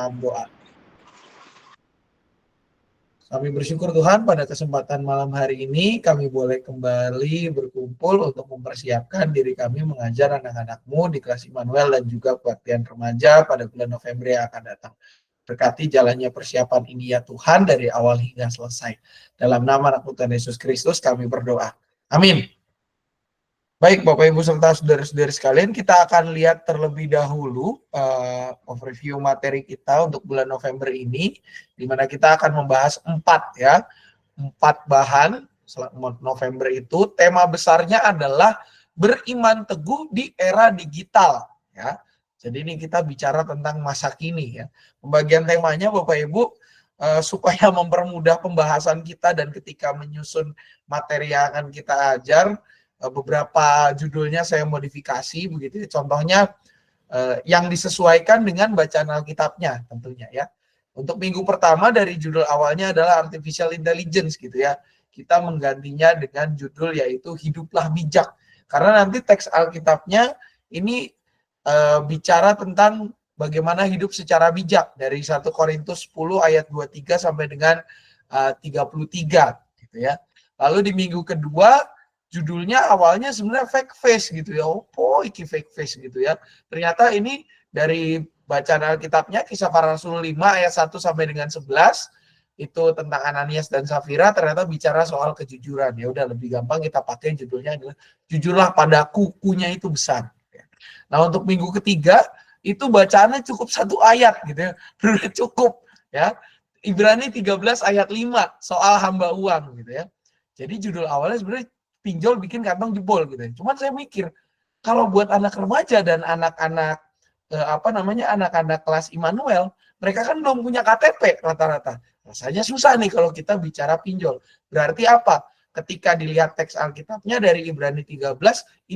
dalam doa. Kami bersyukur Tuhan pada kesempatan malam hari ini kami boleh kembali berkumpul untuk mempersiapkan diri kami mengajar anak-anak-Mu di kelas Immanuel dan juga kebaktian remaja pada bulan November yang akan datang. Berkati jalannya persiapan ini ya Tuhan dari awal hingga selesai. Dalam nama anak Tuhan Yesus Kristus kami berdoa. Amin. Baik Bapak Ibu serta saudara-saudari sekalian, kita akan lihat terlebih dahulu overview materi kita untuk bulan November ini, di mana kita akan membahas 4 bahan November itu. Tema besarnya adalah beriman teguh di era digital. Ya, jadi ini kita bicara tentang masa kini. Ya, pembagian temanya Bapak Ibu supaya mempermudah pembahasan kita dan ketika menyusun materi yang akan kita ajar. Beberapa judulnya saya modifikasi begitu ya. Contohnya yang disesuaikan dengan bacaan Alkitabnya tentunya ya. Untuk minggu pertama dari judul awalnya adalah artificial intelligence gitu ya. Kita menggantinya dengan judul yaitu hiduplah bijak. Karena nanti teks Alkitabnya ini bicara tentang bagaimana hidup secara bijak dari 1 Korintus 10 ayat 23 sampai dengan 33 gitu ya. Lalu di minggu kedua judulnya awalnya sebenarnya fake face gitu ya. Oh, iki fake face gitu ya. Ternyata ini dari bacaan Alkitabnya Kisah Para Rasul 5 ayat 1 sampai dengan 11 itu tentang Ananias dan Safira, ternyata bicara soal kejujuran. Ya udah lebih gampang kita pakai judulnya adalah jujurlah pada kukunya itu besar. Nah, untuk minggu ketiga itu bacaannya cukup 1 ayat gitu ya. Udah cukup ya. Ibrani 13 ayat 5 soal hamba uang gitu ya. Jadi judul awalnya sebenarnya pinjol bikin kantong jebol gitu. Cuman saya mikir kalau buat anak remaja dan anak-anak anak-anak kelas Immanuel, mereka kan belum punya KTP rata-rata. Rasanya susah nih kalau kita bicara pinjol. Berarti apa? Ketika dilihat teks Alkitabnya dari Ibrani 13,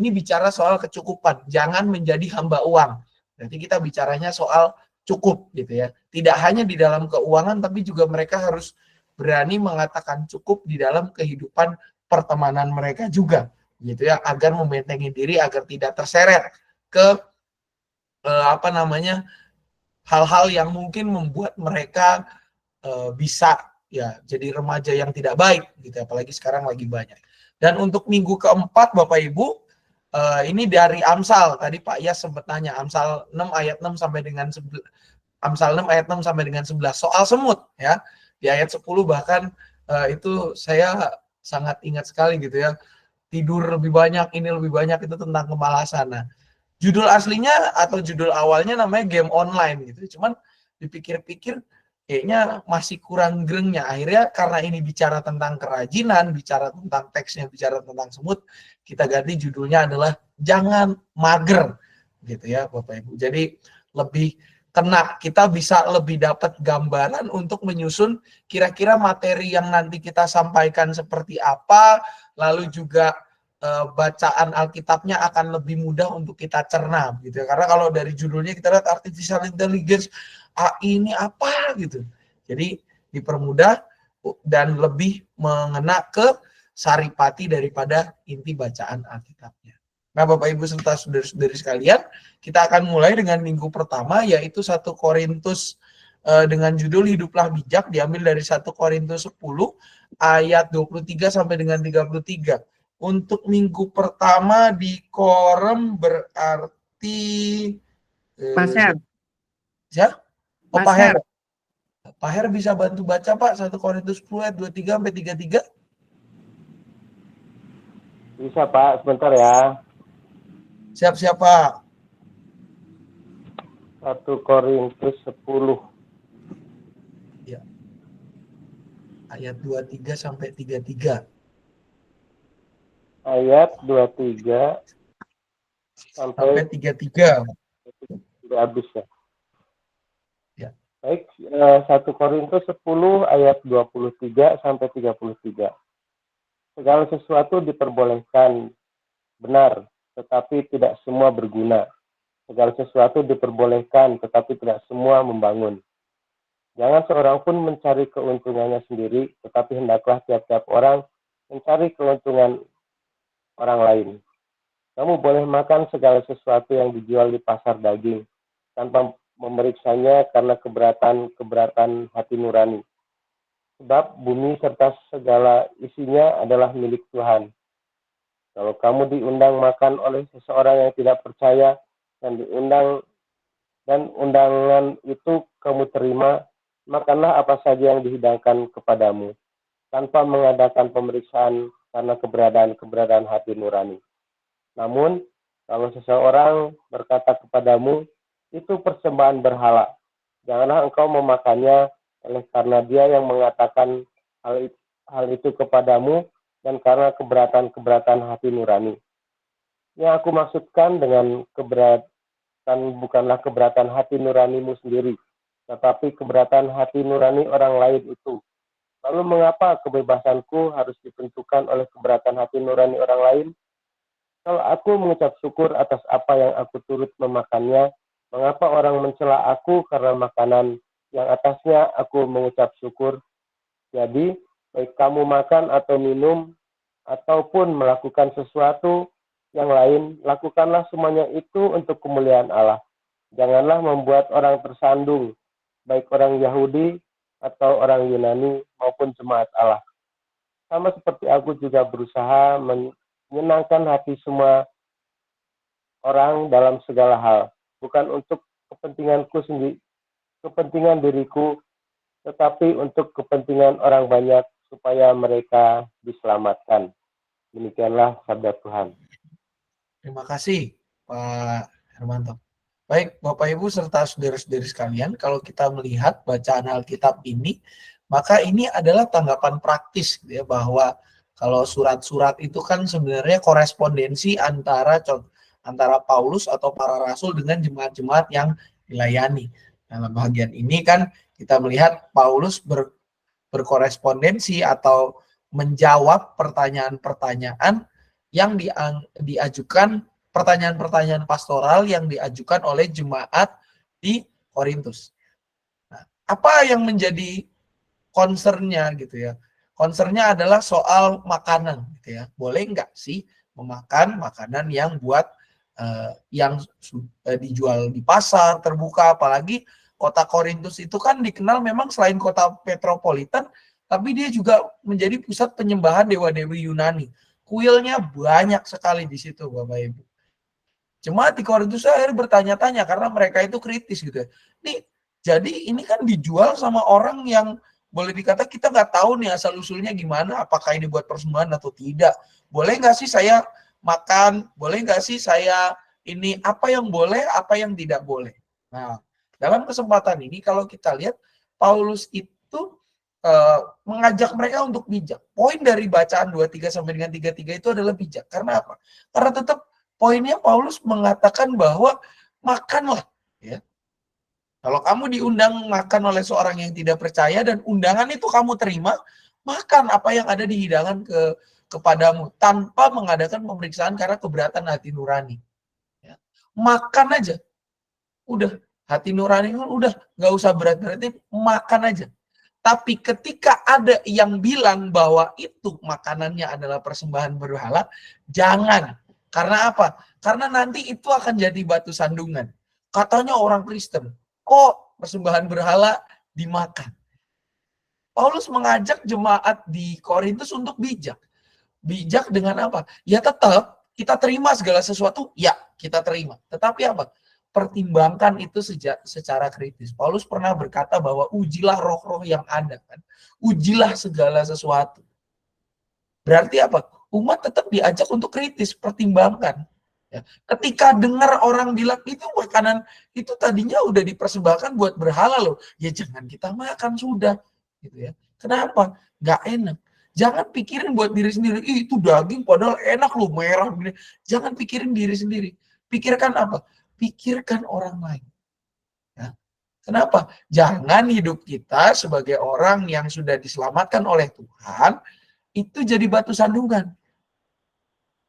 ini bicara soal kecukupan. Jangan menjadi hamba uang. Berarti kita bicaranya soal cukup gitu ya. Tidak hanya di dalam keuangan, tapi juga mereka harus berani mengatakan cukup di dalam kehidupan pertemanan mereka juga gitu ya, agar membentengi diri agar tidak terseret ke hal-hal yang mungkin membuat mereka bisa ya jadi remaja yang tidak baik gitu, apalagi sekarang lagi banyak. Dan untuk minggu keempat Bapak Ibu ini dari Amsal, tadi Pak Yas sempat tanya Amsal 6 ayat 6 sampai dengan 11, Amsal 6 ayat 6 sampai dengan 11 soal semut ya. Di ayat 10 bahkan itu saya sangat ingat sekali gitu ya. Tidur lebih banyak, ini lebih banyak, itu tentang kemalasan. Nah, judul aslinya atau judul awalnya namanya game online gitu. Cuman dipikir-pikir kayaknya masih kurang grengnya. Akhirnya karena ini bicara tentang kerajinan, bicara tentang teksnya, bicara tentang semut, kita ganti judulnya adalah jangan mager gitu ya Bapak Ibu. Jadi lebih kena, kita bisa lebih dapat gambaran untuk menyusun kira-kira materi yang nanti kita sampaikan seperti apa, lalu juga bacaan Alkitabnya akan lebih mudah untuk kita cerna gitu ya. Karena kalau dari judulnya kita lihat artificial intelligence, AI ini apa gitu. Jadi dipermudah dan lebih mengena ke saripati daripada inti bacaan Alkitabnya. Nah, Bapak Ibu serta saudara-saudari sekalian, kita akan mulai dengan minggu pertama yaitu 1 Korintus dengan judul Hiduplah Bijak, diambil dari 1 Korintus 10 ayat 23 sampai dengan 33. Untuk minggu pertama di Korem berarti Mas Her. Ya? Oh, Mas Pak Her. Her. Pak Her bisa bantu baca Pak 1 Korintus 10 ayat 23 sampai 33? Bisa Pak, sebentar ya. Siap-siap Pak. 1 Korintus 10. Ya. Ayat 23 sampai 33. Ayat 23 sampai 33. Sudah habis ya. Ya. Baik, 1 Korintus 10 ayat 23 sampai 33. Segala sesuatu diperbolehkan, benar, tetapi tidak semua berguna. Segala sesuatu diperbolehkan, tetapi tidak semua membangun. Jangan seorang pun mencari keuntungannya sendiri, tetapi hendaklah tiap-tiap orang mencari keuntungan orang lain. Kamu boleh makan segala sesuatu yang dijual di pasar daging, tanpa memeriksanya karena keberatan hati nurani. Sebab bumi serta segala isinya adalah milik Tuhan. Kalau kamu diundang makan oleh seseorang yang tidak percaya dan undangan itu kamu terima, makanlah apa saja yang dihidangkan kepadamu, tanpa mengadakan pemeriksaan karena keberadaan hati nurani. Namun, kalau seseorang berkata kepadamu, itu persembahan berhala, janganlah engkau memakannya, oleh karena dia yang mengatakan hal itu kepadamu, dan karena keberatan hati nurani. Yang aku maksudkan dengan keberatan bukanlah keberatan hati nuranimu sendiri, tetapi keberatan hati nurani orang lain itu. Lalu mengapa kebebasanku harus ditentukan oleh keberatan hati nurani orang lain? Kalau aku mengucap syukur atas apa yang aku turut memakannya, mengapa orang mencela aku karena makanan yang atasnya aku mengucap syukur? Jadi, baik kamu makan atau minum, ataupun melakukan sesuatu yang lain, lakukanlah semuanya itu untuk kemuliaan Allah. Janganlah membuat orang tersandung, baik orang Yahudi atau orang Yunani maupun jemaat Allah. Sama seperti aku juga berusaha menyenangkan hati semua orang dalam segala hal, bukan untuk kepentingan diriku, tetapi untuk kepentingan orang banyak supaya mereka diselamatkan. Demikianlah sabda Tuhan. Terima kasih Pak Hermanto. Baik Bapak Ibu serta saudara-saudari sekalian, kalau kita melihat bacaan Alkitab ini, maka ini adalah tanggapan praktis ya, bahwa kalau surat-surat itu kan sebenarnya korespondensi antara Paulus atau para rasul dengan jemaat-jemaat yang dilayani. Dalam bagian ini kan kita melihat Paulus berkorespondensi atau menjawab pertanyaan-pertanyaan yang diajukan, pertanyaan-pertanyaan pastoral yang diajukan oleh jemaat di Korintus. Nah, apa yang menjadi concern-nya gitu ya? Concern-nya adalah soal makanan gitu ya. Boleh nggak sih memakan makanan yang yang dijual di pasar terbuka, apalagi kota Korintus itu kan dikenal memang selain kota metropolitan, tapi dia juga menjadi pusat penyembahan dewa-dewi Yunani. Kuilnya banyak sekali di situ, Bapak Ibu. Jemaat di Korintus akhirnya bertanya-tanya karena mereka itu kritis gitu. Nih, jadi ini kan dijual sama orang yang boleh dikata kita nggak tahu nih asal usulnya gimana, apakah ini buat persembahan atau tidak. Boleh nggak sih saya makan? Boleh nggak sih saya ini apa yang boleh, apa yang tidak boleh? Nah, dalam kesempatan ini kalau kita lihat Paulus itu mengajak mereka untuk bijak. Poin dari bacaan 23 sampai dengan 33 itu adalah bijak. Karena apa? Karena tetap poinnya Paulus mengatakan bahwa makanlah. Ya. Kalau kamu diundang makan oleh seorang yang tidak percaya dan undangan itu kamu terima, makan apa yang ada di hidangan kepadamu tanpa mengadakan pemeriksaan karena keberatan hati nurani. Ya. Makan aja. Udah, hati nurani udah, nggak usah berat-berarti, makan aja. Tapi ketika ada yang bilang bahwa itu makanannya adalah persembahan berhala, jangan. Karena apa? Karena nanti itu akan jadi batu sandungan. Katanya orang Kristen, kok persembahan berhala dimakan? Paulus mengajak jemaat di Korintus untuk bijak. Bijak dengan apa? Ya tetap kita terima segala sesuatu, ya kita terima. Tetapi apa? Pertimbangkan itu secara kritis. Paulus pernah berkata bahwa ujilah roh-roh yang ada, kan? Ujilah segala sesuatu. Berarti apa? Umat tetap diajak untuk kritis, pertimbangkan. Ya. Ketika dengar orang bilang itu makanan itu tadinya udah dipersembahkan buat berhala loh, ya jangan kita makan sudah, gitu ya. Kenapa? Nggak enak. Jangan pikirin buat diri sendiri, itu daging padahal enak loh, merah gini. Jangan pikirin diri sendiri. Pikirkan apa? Pikirkan orang lain. Ya. Kenapa? Jangan hidup kita sebagai orang yang sudah diselamatkan oleh Tuhan, itu jadi batu sandungan.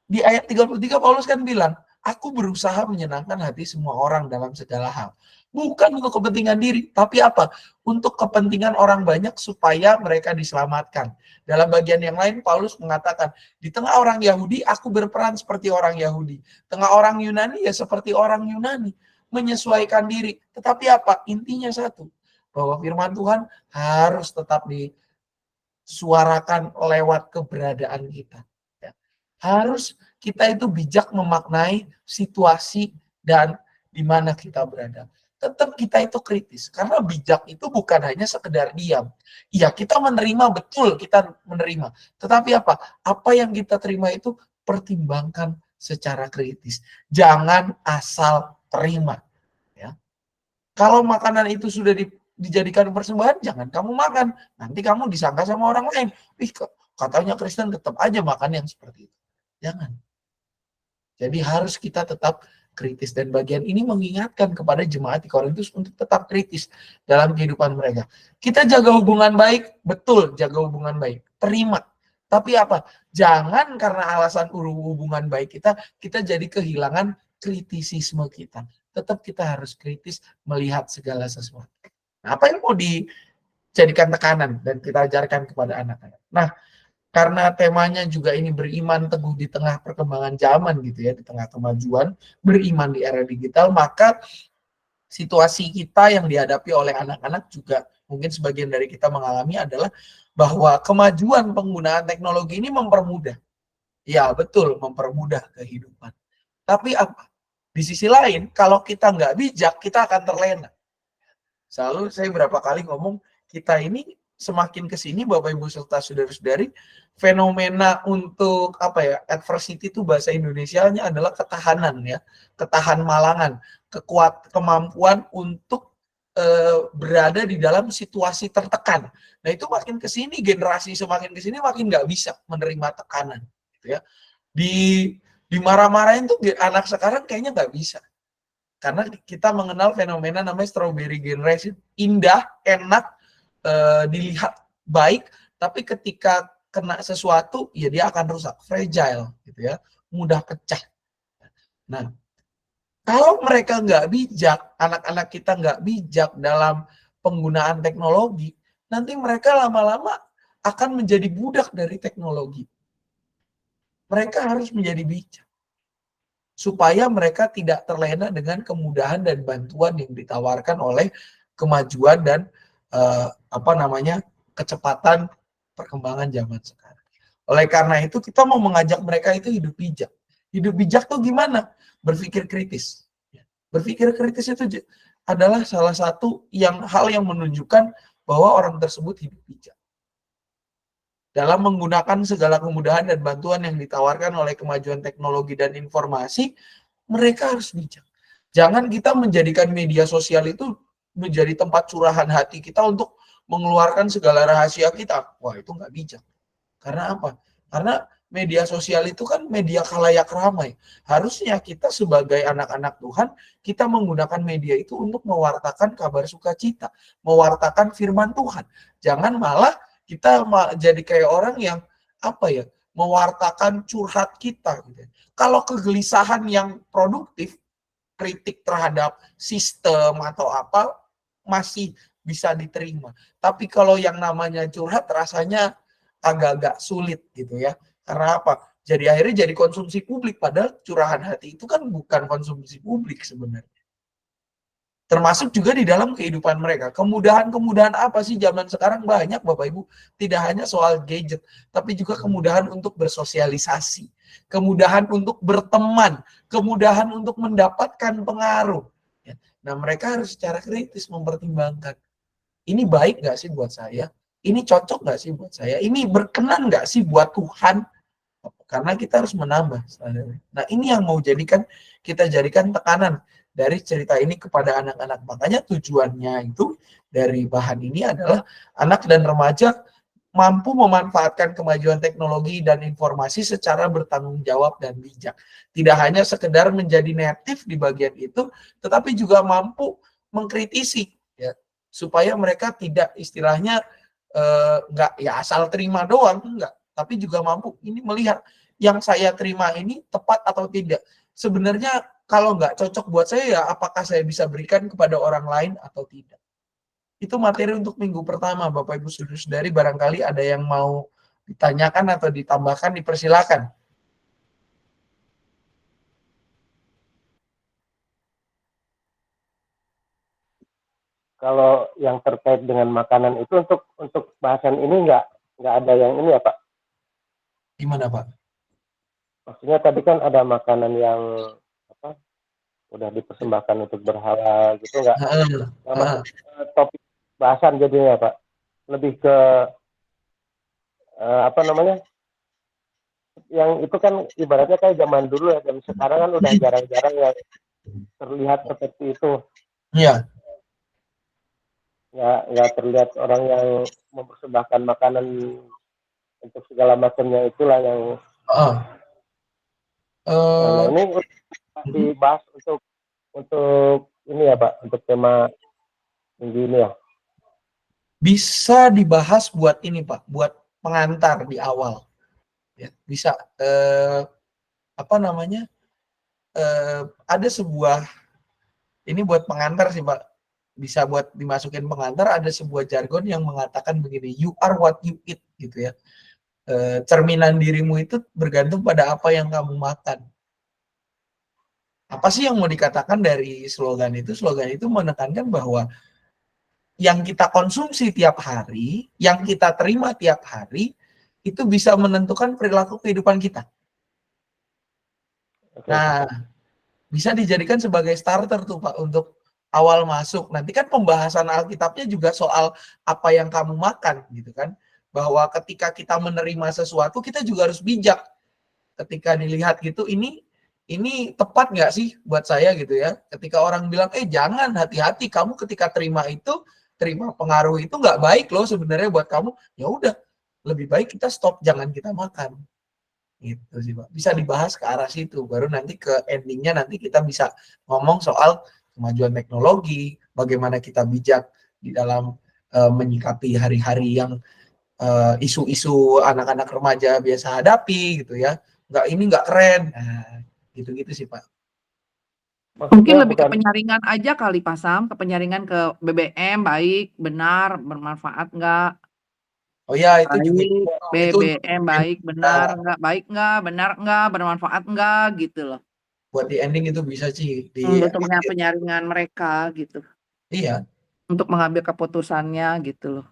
Di ayat 33 Paulus kan bilang, aku berusaha menyenangkan hati semua orang dalam segala hal. Bukan untuk kepentingan diri, tapi apa? Untuk kepentingan orang banyak supaya mereka diselamatkan. Dalam bagian yang lain, Paulus mengatakan, di tengah orang Yahudi, aku berperan seperti orang Yahudi. Tengah orang Yunani, ya seperti orang Yunani. menyesuaikan diri. Tetapi apa? Intinya satu, bahwa firman Tuhan harus tetap disuarakan lewat keberadaan kita. Ya. Harus kita itu bijak memaknai situasi dan di mana kita berada. Tetap kita itu kritis, karena bijak itu bukan hanya sekedar diam. Iya, kita menerima, betul kita menerima. Tetapi apa? Apa yang kita terima itu pertimbangkan secara kritis. Jangan asal terima. Ya. Kalau makanan itu sudah dijadikan persembahan, jangan kamu makan. Nanti kamu disangka sama orang lain. Ih, katanya Kristen tetap aja makan yang seperti itu. Jangan. Jadi harus kita tetap kritis, dan bagian ini mengingatkan kepada jemaat di Korintus untuk tetap kritis dalam kehidupan mereka. Kita jaga hubungan baik, betul jaga hubungan baik, terima. Tapi apa? Jangan karena alasan hubungan baik kita jadi kehilangan kritisisme kita. Tetap kita harus kritis melihat segala sesuatu. Nah, apa yang mau dijadikan tekanan dan kita ajarkan kepada anak-anak? Nah, karena temanya juga ini beriman teguh di tengah perkembangan zaman gitu ya, di tengah kemajuan, beriman di era digital, maka situasi kita yang dihadapi oleh anak-anak juga mungkin sebagian dari kita mengalami adalah bahwa kemajuan penggunaan teknologi ini mempermudah. Ya betul, mempermudah kehidupan. Tapi apa? Di sisi lain, kalau kita nggak bijak, kita akan terlena. Selalu saya berapa kali ngomong, kita ini semakin ke sini Bapak Ibu serta saudara-saudari, fenomena untuk apa ya, adversity itu bahasa Indonesianya adalah ketahanan ya, ketahan malangan, kemampuan untuk berada di dalam situasi tertekan. Nah itu makin ke sini, generasi semakin ke sini makin nggak bisa menerima tekanan, gitu ya. Dimarah-marahin tuh anak sekarang kayaknya nggak bisa. Karena kita mengenal fenomena namanya strawberry generation, indah, enak, dilihat baik, tapi ketika kena sesuatu, ya dia akan rusak, fragile, gitu ya, mudah pecah. Nah, kalau mereka nggak bijak, anak-anak kita nggak bijak dalam penggunaan teknologi, nanti mereka lama-lama akan menjadi budak dari teknologi. Mereka harus menjadi bijak, supaya mereka tidak terlena dengan kemudahan dan bantuan yang ditawarkan oleh kemajuan dan kecepatan perkembangan zaman sekarang. Oleh karena itu kita mau mengajak mereka itu hidup bijak. Hidup bijak tuh gimana? Berpikir kritis. Berpikir kritis itu adalah salah satu hal yang menunjukkan bahwa orang tersebut hidup bijak. Dalam menggunakan segala kemudahan dan bantuan yang ditawarkan oleh kemajuan teknologi dan informasi, mereka harus bijak. Jangan kita menjadikan media sosial itu menjadi tempat curahan hati kita untuk mengeluarkan segala rahasia kita. Wah, itu nggak bijak. Karena apa? Karena media sosial itu kan media khalayak ramai. Harusnya kita sebagai anak-anak Tuhan, kita menggunakan media itu untuk mewartakan kabar sukacita, mewartakan firman Tuhan. Jangan malah kita jadi kayak orang yang mewartakan curhat kita. Gitu. Kalau kegelisahan yang produktif, kritik terhadap sistem atau apa masih bisa diterima. Tapi kalau yang namanya curhat rasanya agak-agak sulit gitu ya. Karena apa? Jadi akhirnya jadi konsumsi publik, padahal curahan hati itu kan bukan konsumsi publik sebenarnya. Termasuk juga di dalam kehidupan mereka. Kemudahan-kemudahan apa sih zaman sekarang? Banyak Bapak Ibu. Tidak hanya soal gadget, tapi juga kemudahan untuk bersosialisasi, kemudahan untuk berteman, kemudahan untuk mendapatkan pengaruh. Nah, mereka harus secara kritis mempertimbangkan, ini baik nggak sih buat saya? Ini cocok nggak sih buat saya? Ini berkenan nggak sih buat Tuhan? Karena kita harus menambah. Nah, ini yang mau kita jadikan tekanan dari cerita ini kepada anak-anak. Makanya tujuannya itu dari bahan ini adalah anak dan remaja mampu memanfaatkan kemajuan teknologi dan informasi secara bertanggung jawab dan bijak. Tidak hanya sekedar menjadi native di bagian itu, tetapi juga mampu mengkritisi, ya, supaya mereka tidak istilahnya nggak ya asal terima doang, enggak, tapi juga mampu ini melihat yang saya terima ini tepat atau tidak. Sebenarnya kalau nggak cocok buat saya, ya apakah saya bisa berikan kepada orang lain atau tidak. Itu materi untuk minggu pertama, Bapak Ibu Saudara-saudari. Barangkali ada yang mau ditanyakan atau ditambahkan, dipersilakan. kalau yang terkait dengan makanan itu untuk bahasan ini nggak ada yang ini ya Pak. Gimana Pak? Maksudnya tadi kan ada makanan yang apa udah dipersembahkan untuk berhala gitu nggak Heeh, masuk heeh. ke topik bahasan jadinya Pak. Lebih ke apa namanya? Yang itu kan ibaratnya kayak zaman dulu ya, dan sekarang kan udah jarang-jarang yang terlihat seperti itu. Iya. Nggak terlihat orang yang mempersembahkan makanan untuk segala macamnya, itulah yang Heeh. nah Eh, ini dibahas untuk ini ya Pak, untuk tema minggu ini ya. bisa dibahas buat ini Pak, buat pengantar di awal. Ya, bisa apa namanya? Ada sebuah ini buat pengantar sih Pak. Bisa buat dimasukin pengantar, ada sebuah jargon yang mengatakan begini, you are what you eat gitu ya. Cerminan dirimu itu bergantung pada apa yang kamu makan. Apa sih yang mau dikatakan dari slogan itu? Slogan itu menekankan bahwa yang kita konsumsi tiap hari, yang kita terima tiap hari, itu bisa menentukan perilaku kehidupan kita. Oke. Nah, bisa dijadikan sebagai starter tuh Pak untuk awal masuk. Nanti kan pembahasan Alkitabnya juga soal apa yang kamu makan gitu kan. Bahwa ketika kita menerima sesuatu kita juga harus bijak. Ketika dilihat gitu ini tepat nggak sih buat saya gitu ya. Ketika orang bilang jangan, hati-hati kamu ketika terima pengaruh itu nggak baik loh sebenarnya buat kamu. Ya udah, lebih baik kita stop, jangan kita makan. Gitu sih Pak. Bisa dibahas ke arah situ. Baru nanti ke endingnya nanti kita bisa ngomong soal kemajuan teknologi, bagaimana kita bijak di dalam menyikapi hari-hari yang isu-isu anak-anak remaja biasa hadapi gitu ya. Nggak keren. Nah, gitu-gitu sih Pak. Mungkin Maksudnya lebih ke bukan penyaringan aja kali Pak Sam, ke penyaringan ke BBM, baik, benar, bermanfaat enggak? Oh ya, itu juga Baik, itu untuk BBM baik, benar kita, enggak? Baik enggak? Benar enggak? Bermanfaat enggak? Gitu loh. buat di ending itu bisa sih di Untuk penyaringan mereka gitu. iya, Untuk mengambil keputusannya gitu loh.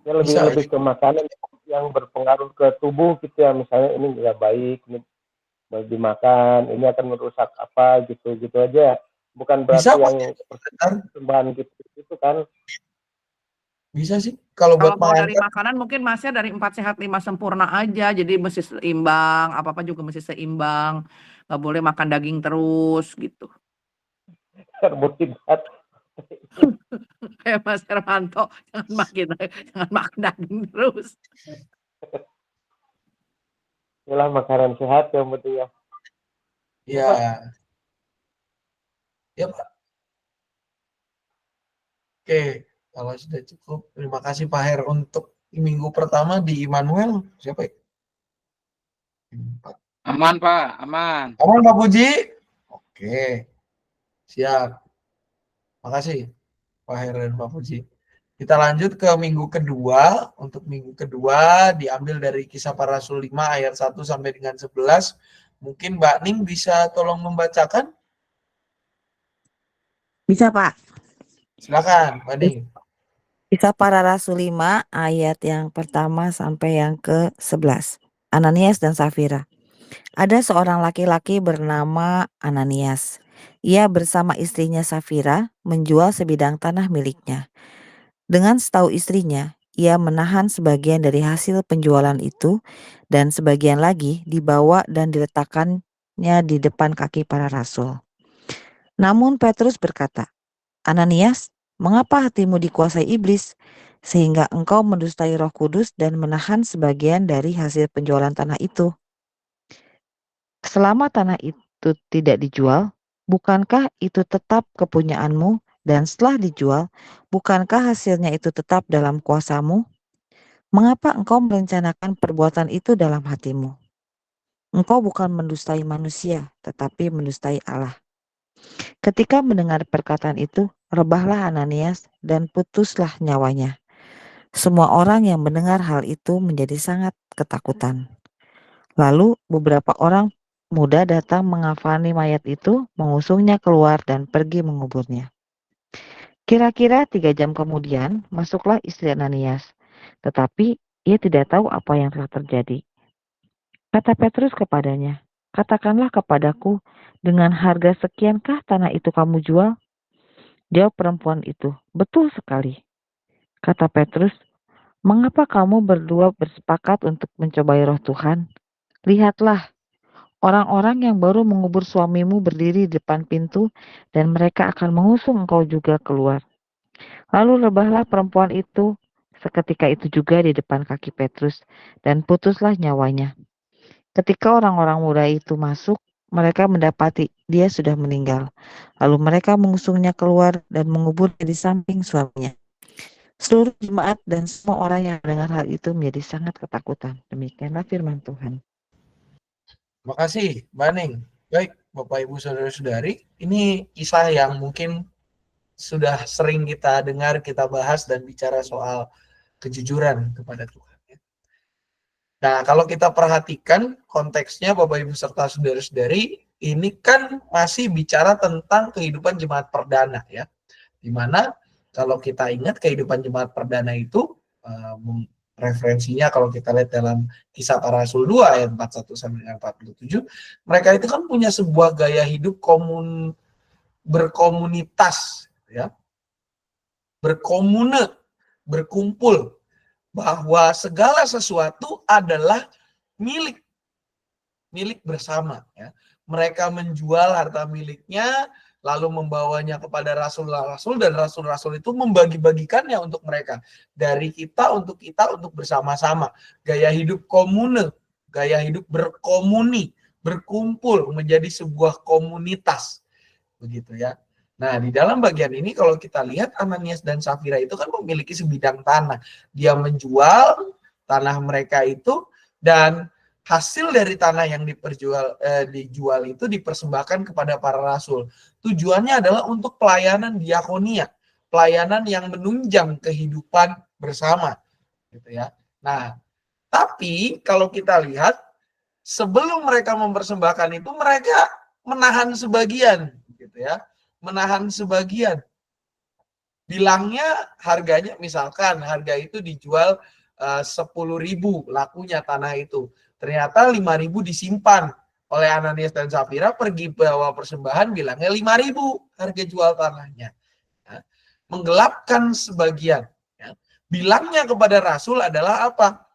ya lebih bisa. lebih ke makanan yang berpengaruh ke tubuh gitu ya, misalnya ini nggak baik, ini mau dimakan, ini akan merusak apa gitu gitu aja, bukan Bisa berarti kok yang persembahan gitu gitu kan. bisa sih kalau Kalau buat mau dari pengantar. makanan mungkin Masnya dari 4 sehat 5 sempurna aja. Jadi mesti seimbang, apa-apa juga mesti seimbang. Nggak boleh makan daging terus gitu. Karbohidrat. Kayak Mas Hermanto, jangan makan daging terus. Inilah makanan sehat yang penting ya. Ya, ya Pak. Oke, kalau sudah cukup, terima kasih Pak Her untuk minggu pertama di Immanuel. Siapa ya? Pak. Aman Pak, aman. Aman Pak Puji? Oke, siap. Makasih Pak Her dan Pak Puji. Kita lanjut ke minggu kedua. Untuk minggu kedua diambil dari Kisah Para Rasul 5 ayat 1 sampai dengan 11. Mungkin Mbak Ning bisa tolong membacakan? Bisa, Pak. Silakan, Mbak Ning. Kisah Para Rasul 5 ayat yang pertama sampai yang ke-11. Ananias dan Safira. Ada seorang laki-laki bernama Ananias. Ia bersama istrinya Safira menjual sebidang tanah miliknya. Dengan setahu istrinya, ia menahan sebagian dari hasil penjualan itu dan sebagian lagi dibawa dan diletakkannya di depan kaki para rasul. Namun Petrus berkata, Ananias, mengapa hatimu dikuasai iblis, sehingga engkau mendustai Roh Kudus dan menahan sebagian dari hasil penjualan tanah itu? Selama tanah itu tidak dijual, bukankah itu tetap kepunyaanmu? Dan setelah dijual, bukankah hasilnya itu tetap dalam kuasamu? Mengapa engkau merencanakan perbuatan itu dalam hatimu? Engkau bukan mendustai manusia, tetapi mendustai Allah. Ketika mendengar perkataan itu, rebahlah Ananias dan putuslah nyawanya. Semua orang yang mendengar hal itu menjadi sangat ketakutan. Lalu beberapa orang muda datang mengafani mayat itu, mengusungnya keluar dan pergi menguburnya. Kira-kira 3 jam kemudian, masuklah istri Ananias. Tetapi ia tidak tahu apa yang telah terjadi. Kata Petrus kepadanya, "Katakanlah kepadaku, dengan harga sekiankah tanah itu kamu jual?" Jawab perempuan itu, "Betul sekali." Kata Petrus, "Mengapa kamu berdua bersepakat untuk mencobai roh Tuhan? Lihatlah, orang-orang yang baru mengubur suamimu berdiri di depan pintu, dan mereka akan mengusung engkau juga keluar." Lalu rebahlah perempuan itu seketika itu juga di depan kaki Petrus, dan putuslah nyawanya. Ketika orang-orang muda itu masuk, mereka mendapati dia sudah meninggal. Lalu mereka mengusungnya keluar dan menguburnya di samping suaminya. Seluruh jemaat dan semua orang yang mendengar hal itu menjadi sangat ketakutan. Demikianlah firman Tuhan. Makasih, Mbak Ning. Baik, Bapak Ibu Saudara-saudari, ini kisah yang mungkin sudah sering kita dengar, kita bahas dan bicara soal kejujuran kepada Tuhan. Nah, kalau kita perhatikan konteksnya Bapak Ibu serta saudara-saudari, ini kan masih bicara tentang kehidupan jemaat perdana ya. Dimana kalau kita ingat kehidupan jemaat perdana itu referensinya kalau kita lihat dalam Kisah Para Rasul 2 ayat 41 sampai dengan 47, mereka itu kan punya sebuah gaya hidup berkomunitas ya. Berkomune, berkumpul, bahwa segala sesuatu adalah milik bersama ya. Mereka menjual harta miliknya lalu membawanya kepada rasul-rasul dan rasul-rasul itu membagi-bagikannya untuk mereka, dari kita untuk bersama-sama. Gaya hidup komune, gaya hidup berkomuni, berkumpul menjadi sebuah komunitas begitu ya. Nah, di dalam bagian ini kalau kita lihat Ananias dan Safira itu kan memiliki sebidang tanah. Dia menjual tanah mereka itu dan hasil dari tanah yang dijual itu dipersembahkan kepada para rasul. Tujuannya adalah untuk pelayanan diakonia, pelayanan yang menunjang kehidupan bersama, gitu ya. Nah, tapi kalau kita lihat sebelum mereka mempersembahkan itu mereka menahan sebagian, gitu ya. Menahan sebagian. Bilangnya harganya, misalkan harga itu dijual 10.000 lakunya tanah itu. Ternyata 5.000 disimpan oleh Ananias dan Safira, pergi bawa persembahan bilangnya 5.000 harga jual tanahnya. Ya. Menggelapkan sebagian. Ya. Bilangnya kepada Rasul adalah apa?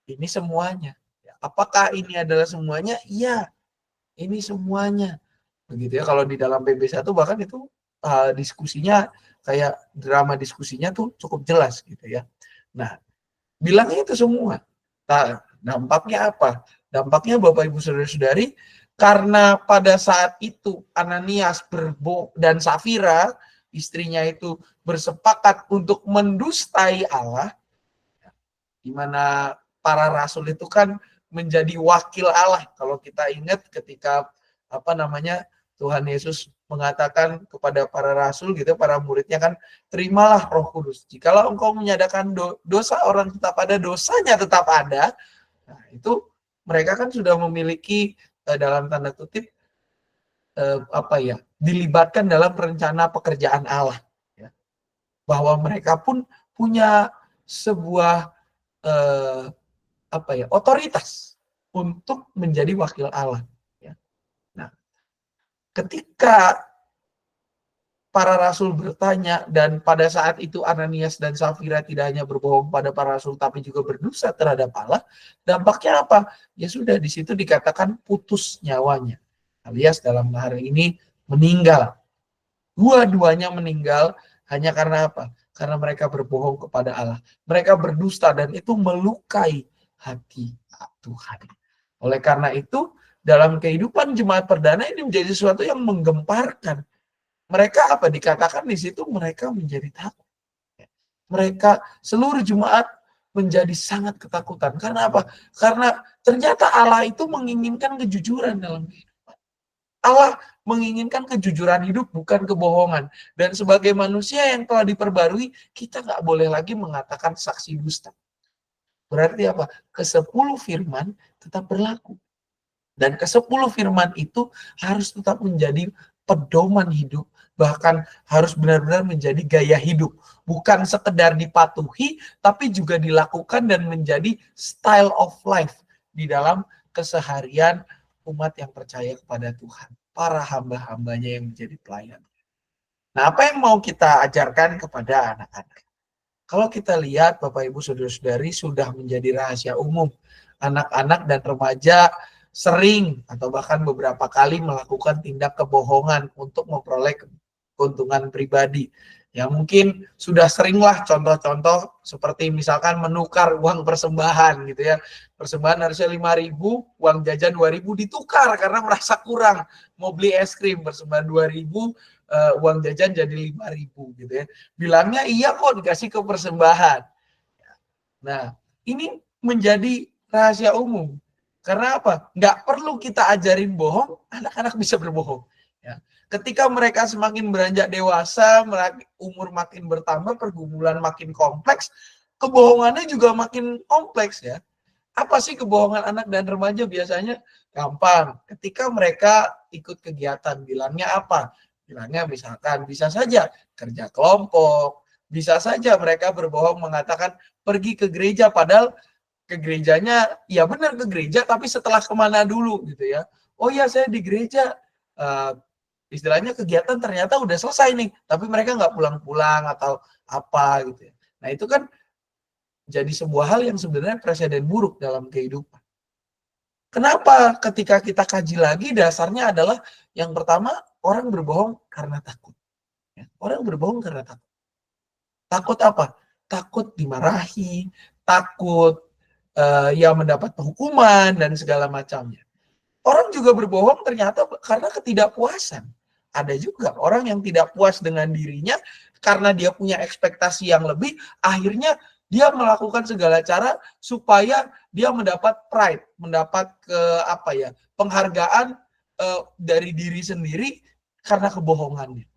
Ini semuanya. Ya. Apakah ini adalah semuanya? Iya, ini semuanya. Begitu ya, kalau di dalam PB1 bahkan itu diskusinya kayak drama diskusinya tuh cukup jelas gitu ya. Nah, bilangnya itu semua. Nah, dampaknya apa? Dampaknya Bapak Ibu Saudara-saudari, karena pada saat itu Ananias dan Safira istrinya itu bersepakat untuk mendustai Allah, di mana para rasul itu kan menjadi wakil Allah. Kalau kita ingat ketika Tuhan Yesus mengatakan kepada para rasul gitu, para muridnya kan, terimalah Roh Kudus. Jikalau engkau menyatakan dosa orang tetap ada, dosanya tetap ada. Nah, itu mereka kan sudah memiliki dalam tanda kutip dilibatkan dalam rencana pekerjaan Allah. Ya. Bahwa mereka pun punya sebuah otoritas untuk menjadi wakil Allah. Ketika para rasul bertanya, dan pada saat itu Ananias dan Safira tidak hanya berbohong pada para rasul, tapi juga berdosa terhadap Allah, dampaknya apa? Ya sudah, di situ dikatakan putus nyawanya. Alias dalam hari ini meninggal. Dua-duanya meninggal hanya karena apa? Karena mereka berbohong kepada Allah. Mereka berdusta dan itu melukai hati Tuhan. Oleh karena itu, dalam kehidupan jemaat perdana ini menjadi sesuatu yang menggemparkan. Mereka dikatakan di situ, mereka menjadi takut. Mereka, seluruh jemaat menjadi sangat ketakutan. Karena apa? Karena ternyata Allah itu menginginkan kejujuran dalam kehidupan. Allah menginginkan kejujuran hidup, bukan kebohongan. Dan sebagai manusia yang telah diperbarui, kita nggak boleh lagi mengatakan saksi dusta. Berarti apa? Ke-10 firman tetap berlaku. Dan ke-10 firman itu harus tetap menjadi pedoman hidup bahkan harus benar-benar menjadi gaya hidup. Bukan sekedar dipatuhi, tapi juga dilakukan dan menjadi style of life di dalam keseharian umat yang percaya kepada Tuhan. Para hamba-hambanya yang menjadi pelayan. Nah, apa yang mau kita ajarkan kepada anak-anak? Kalau kita lihat Bapak Ibu Saudara-saudari sudah menjadi rahasia umum. Anak-anak dan remaja sering atau bahkan beberapa kali melakukan tindak kebohongan untuk memperoleh keuntungan pribadi. Ya mungkin sudah seringlah contoh-contoh seperti misalkan menukar uang persembahan gitu ya. Persembahan harusnya 5.000, uang jajan 2.000 ditukar karena merasa kurang. Mau beli es krim persembahan 2.000, uang jajan jadi 5.000 gitu ya. Bilangnya iya kok dikasih ke persembahan. Nah, ini menjadi rahasia umum. Karena apa? Nggak perlu kita ajarin bohong, anak-anak bisa berbohong. Ya. Ketika mereka semakin beranjak dewasa, umur makin bertambah, pergumulan makin kompleks, kebohongannya juga makin kompleks ya. Apa sih kebohongan anak dan remaja biasanya? Gampang. Ketika mereka ikut kegiatan, bilangnya apa? Bilangnya misalkan bisa saja kerja kelompok, bisa saja mereka berbohong mengatakan pergi ke gereja, padahal ke gerejanya, ya benar ke gereja, tapi setelah kemana dulu gitu ya. Oh ya saya di gereja, istilahnya kegiatan ternyata udah selesai nih, tapi mereka nggak pulang-pulang atau apa gitu ya. Nah itu kan jadi sebuah hal yang sebenarnya presiden buruk dalam kehidupan. Kenapa ketika kita kaji lagi dasarnya adalah yang pertama orang berbohong karena takut. Ya, orang berbohong karena takut. Takut apa? Takut dimarahi, takut ya mendapat hukuman dan segala macamnya. Orang juga berbohong ternyata karena ketidakpuasan. Ada juga orang yang tidak puas dengan dirinya karena dia punya ekspektasi yang lebih, akhirnya dia melakukan segala cara supaya dia mendapat pride, mendapat penghargaan dari diri sendiri karena kebohongannya.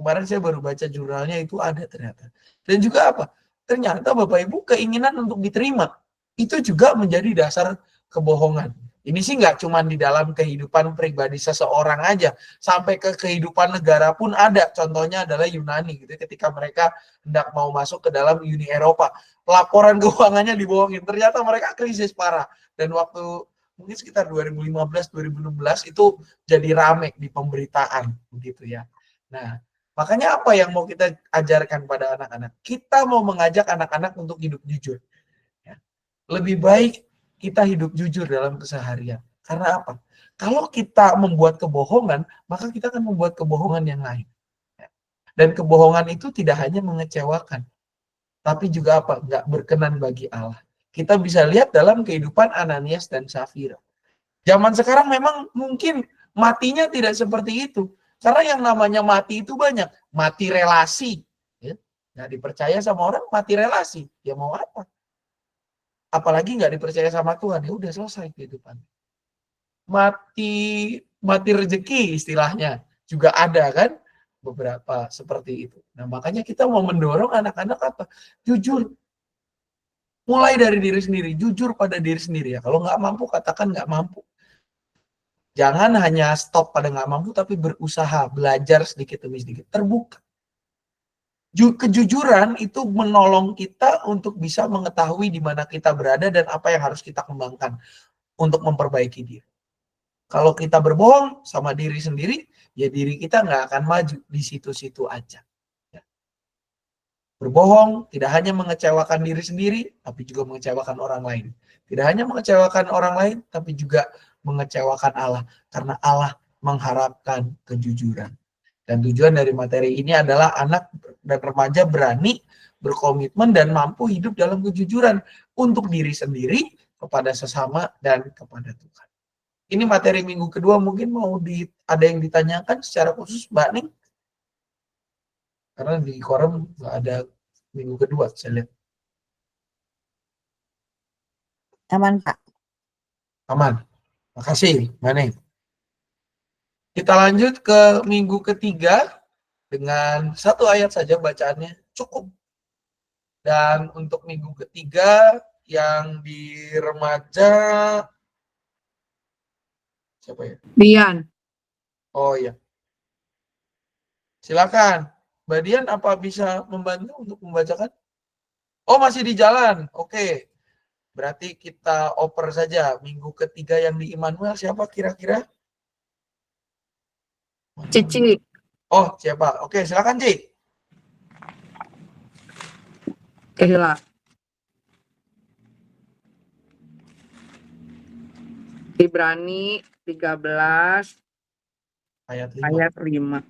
Kemarin saya baru baca jurnalnya itu ada ternyata. Dan juga apa? Ternyata Bapak Ibu keinginan untuk diterima itu juga menjadi dasar kebohongan. Ini sih nggak cuma di dalam kehidupan pribadi seseorang aja, sampai ke kehidupan negara pun ada. Contohnya adalah Yunani gitu. Ketika mereka hendak mau masuk ke dalam Uni Eropa, laporan keuangannya dibohongin. Ternyata mereka krisis parah. Dan waktu mungkin sekitar 2015-2016 itu jadi rame di pemberitaan begitu ya. Nah, makanya apa yang mau kita ajarkan pada anak-anak? Kita mau mengajak anak-anak untuk hidup jujur. Ya. Lebih baik kita hidup jujur dalam keseharian. Karena apa? Kalau kita membuat kebohongan, maka kita akan membuat kebohongan yang lain. Ya. Dan kebohongan itu tidak hanya mengecewakan, tapi juga apa? Nggak berkenan bagi Allah. Kita bisa lihat dalam kehidupan Ananias dan Safira. Zaman sekarang memang mungkin matinya tidak seperti itu. Karena yang namanya mati itu banyak. Mati relasi. Ya. Nggak dipercaya sama orang, mati relasi. Ya mau apa? Apalagi nggak dipercaya sama Tuhan, ya udah selesai kehidupan. Mati rezeki istilahnya juga ada kan beberapa seperti itu. Nah makanya kita mau mendorong anak-anak apa? Jujur. Mulai dari diri sendiri, jujur pada diri sendiri ya. Kalau nggak mampu katakan nggak mampu. Jangan hanya stop pada nggak mampu, tapi berusaha, belajar sedikit demi sedikit, terbuka. Kejujuran itu menolong kita untuk bisa mengetahui di mana kita berada dan apa yang harus kita kembangkan untuk memperbaiki diri. Kalau kita berbohong sama diri sendiri, ya diri kita nggak akan maju di situ-situ aja. Ya. Berbohong tidak hanya mengecewakan diri sendiri, tapi juga mengecewakan orang lain. Tidak hanya mengecewakan orang lain, tapi juga mengecewakan Allah. Karena Allah mengharapkan kejujuran. Dan tujuan dari materi ini adalah anak dan remaja berani, berkomitmen, dan mampu hidup dalam kejujuran untuk diri sendiri, kepada sesama, dan kepada Tuhan. Ini materi minggu kedua, mungkin ada yang ditanyakan secara khusus Mbak Ning? Karena di koran nggak ada minggu kedua, saya lihat. Aman, Pak. Aman. Makasih, Mbak Ning. Kita lanjut ke minggu ketiga dengan satu ayat saja bacaannya, cukup. Dan untuk minggu ketiga yang di remaja, siapa ya? Dian. Oh iya. Silakan. Mbak Dian, apa bisa membantu untuk membacakan? Oh, masih di jalan. Oke. Berarti kita oper saja. Minggu ketiga yang di Immanuel siapa kira-kira? Cici. Oh, siapa? Oke, silakan, Ci. Hila. Ibrani 13 Ayat 5. ayat 5.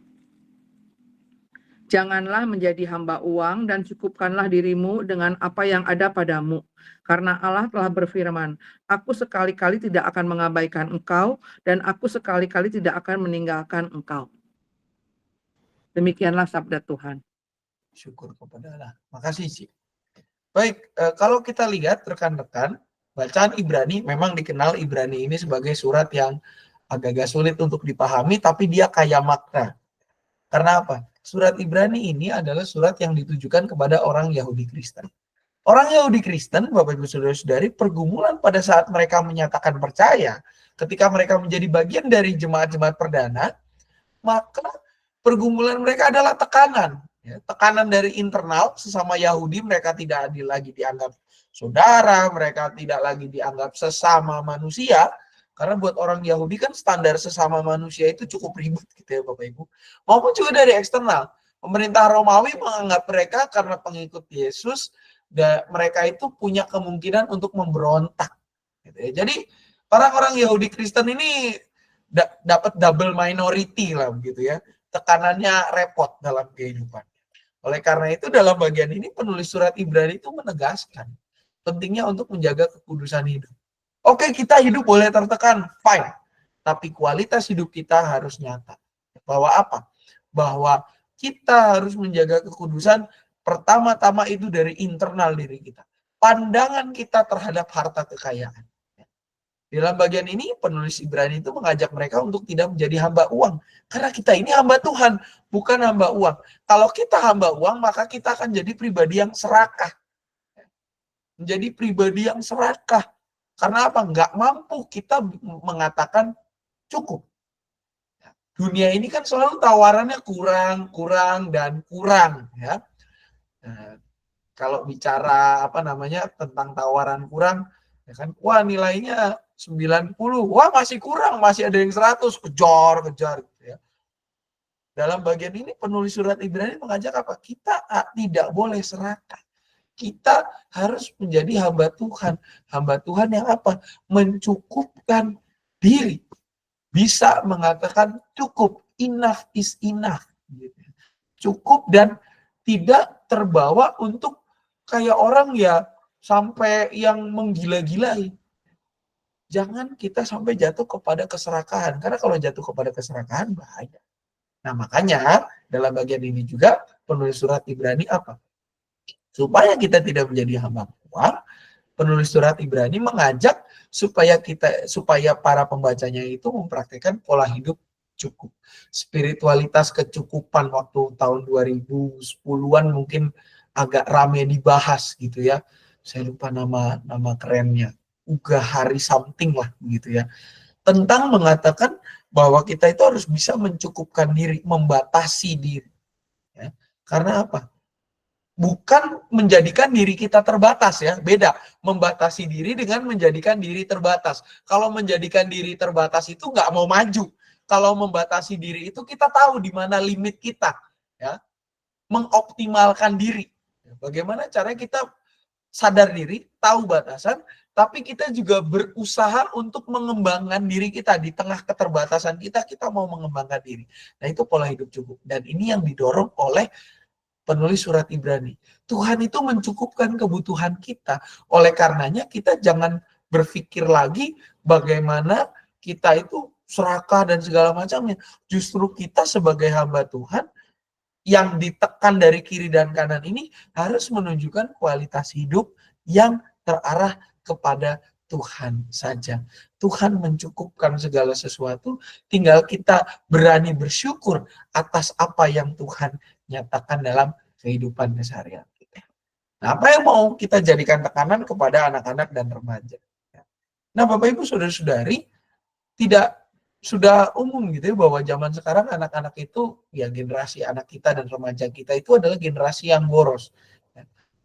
Janganlah menjadi hamba uang dan cukupkanlah dirimu dengan apa yang ada padamu. Karena Allah telah berfirman, aku sekali-kali tidak akan mengabaikan engkau dan aku sekali-kali tidak akan meninggalkan engkau. Demikianlah sabda Tuhan. Syukur kepada Allah. Makasih, Ci. Baik, kalau kita lihat rekan-rekan, bacaan Ibrani memang dikenal Ibrani ini sebagai surat yang agak-agak sulit untuk dipahami, tapi dia kaya makna. Karena apa? Surat Ibrani ini adalah surat yang ditujukan kepada orang Yahudi Kristen. Orang Yahudi Kristen, Bapak Ibu Saudara-saudari, pergumulan pada saat mereka menyatakan percaya, ketika mereka menjadi bagian dari jemaat-jemaat perdana, maka pergumulan mereka adalah tekanan. Ya, tekanan dari internal, sesama Yahudi, mereka tidak lagi dianggap saudara, mereka tidak lagi dianggap sesama manusia, karena buat orang Yahudi kan standar sesama manusia itu cukup ribet gitu ya Bapak Ibu. Maupun juga dari eksternal. Pemerintah Romawi menganggap mereka karena pengikut Yesus, dan mereka itu punya kemungkinan untuk memberontak. Gitu ya. Jadi orang-orang Yahudi Kristen ini dapat double minority lah begitu ya. Tekanannya repot dalam kehidupan. Oleh karena itu dalam bagian ini penulis surat Ibrani itu menegaskan pentingnya untuk menjaga kekudusan hidup. Oke, kita hidup boleh tertekan, fine. Tapi kualitas hidup kita harus nyata. Bahwa apa? Bahwa kita harus menjaga kekudusan pertama-tama itu dari internal diri kita. Pandangan kita terhadap harta kekayaan. Dalam bagian ini penulis Ibrani itu mengajak mereka untuk tidak menjadi hamba uang. Karena kita ini hamba Tuhan, bukan hamba uang. Kalau kita hamba uang, maka kita akan jadi pribadi yang serakah. Menjadi pribadi yang serakah. Karena apa? Nggak mampu kita mengatakan cukup. Dunia ini kan selalu tawarannya kurang, kurang, dan kurang. Ya. Nah, kalau bicara tentang tawaran kurang, ya kan, wah nilainya 90, wah masih kurang, masih ada yang 100, kejar gitu ya. Dalam bagian ini penulis surat Ibrani mengajak apa? Kita tidak boleh serakah. Kita harus menjadi hamba Tuhan. Hamba Tuhan yang apa? Mencukupkan diri. Bisa mengatakan cukup, enough is enough. Cukup dan tidak terbawa untuk kayak orang ya sampai yang menggila-gilai. Jangan kita sampai jatuh kepada keserakahan. Karena kalau jatuh kepada keserakahan bahaya. Nah makanya dalam bagian ini juga penulis surat Ibrani apa? Supaya kita tidak menjadi hamba uang, penulis surat Ibrani mengajak supaya para pembacanya itu mempraktikkan pola hidup cukup. Spiritualitas kecukupan waktu tahun 2010-an mungkin agak rame dibahas gitu ya. Saya lupa nama kerennya. Uga Hari something lah gitu ya. Tentang mengatakan bahwa kita itu harus bisa mencukupkan diri, membatasi diri. Ya. Karena apa? Bukan menjadikan diri kita terbatas ya, beda. Membatasi diri dengan menjadikan diri terbatas. Kalau menjadikan diri terbatas itu nggak mau maju. Kalau membatasi diri itu kita tahu di mana limit kita, ya. Mengoptimalkan diri. Bagaimana caranya kita sadar diri, tahu batasan, tapi kita juga berusaha untuk mengembangkan diri kita di tengah keterbatasan kita mau mengembangkan diri. Nah itu pola hidup cukup. Dan ini yang didorong oleh penulis surat Ibrani. Tuhan itu mencukupkan kebutuhan kita. Oleh karenanya kita jangan berpikir lagi bagaimana kita itu serakah dan segala macamnya. Justru kita sebagai hamba Tuhan yang ditekan dari kiri dan kanan ini harus menunjukkan kualitas hidup yang terarah kepada Tuhan saja. Tuhan mencukupkan segala sesuatu, tinggal kita berani bersyukur atas apa yang Tuhan nyatakan dalam kehidupan keseharian kita. Nah, apa yang mau kita jadikan tekanan kepada anak-anak dan remaja? Nah, Bapak Ibu Saudara-saudari, tidak sudah umum gitu ya, bahwa zaman sekarang anak-anak itu, ya generasi anak kita dan remaja kita itu adalah generasi yang boros.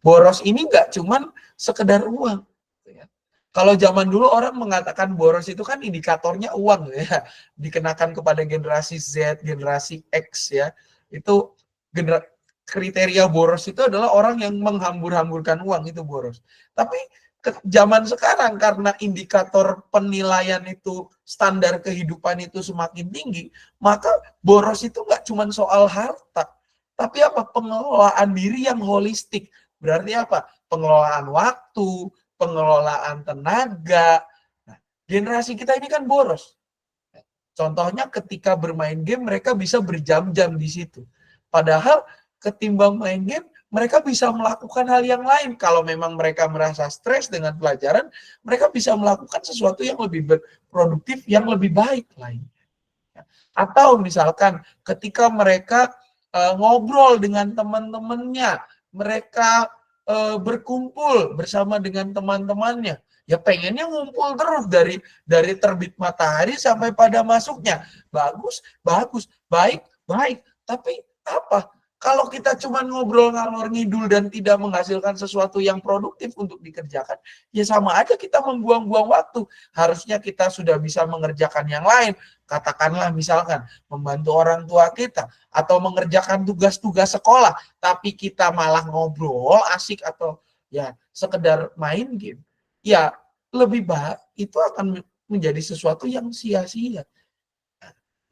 Boros ini nggak cuman sekedar uang. Ya. Kalau zaman dulu orang mengatakan boros itu kan indikatornya uang ya, dikenakan kepada generasi Z, generasi X ya. Itu kriteria boros itu adalah orang yang menghambur-hamburkan uang, itu boros. Tapi zaman sekarang karena indikator penilaian itu, standar kehidupan itu semakin tinggi, maka boros itu nggak cuma soal harta, tapi apa? Pengelolaan diri yang holistik. Berarti apa? Pengelolaan waktu, pengelolaan tenaga. Nah, generasi kita ini kan boros. Contohnya ketika bermain game mereka bisa berjam-jam di situ. Padahal ketimbang main game, mereka bisa melakukan hal yang lain. Kalau memang mereka merasa stres dengan pelajaran, mereka bisa melakukan sesuatu yang lebih produktif, yang lebih baik lain. Atau misalkan ketika mereka ngobrol dengan teman-temannya, mereka berkumpul bersama dengan teman-temannya, ya pengennya ngumpul terus dari terbit matahari sampai pada masuknya. Bagus, bagus, baik, baik. Tapi apa? Kalau kita cuma ngobrol ngalor ngidul dan tidak menghasilkan sesuatu yang produktif untuk dikerjakan, ya sama aja kita membuang-buang waktu. Harusnya kita sudah bisa mengerjakan yang lain. Katakanlah misalkan membantu orang tua kita atau mengerjakan tugas-tugas sekolah, tapi kita malah ngobrol asik atau ya sekedar main game. Ya lebih baik itu akan menjadi sesuatu yang sia-sia.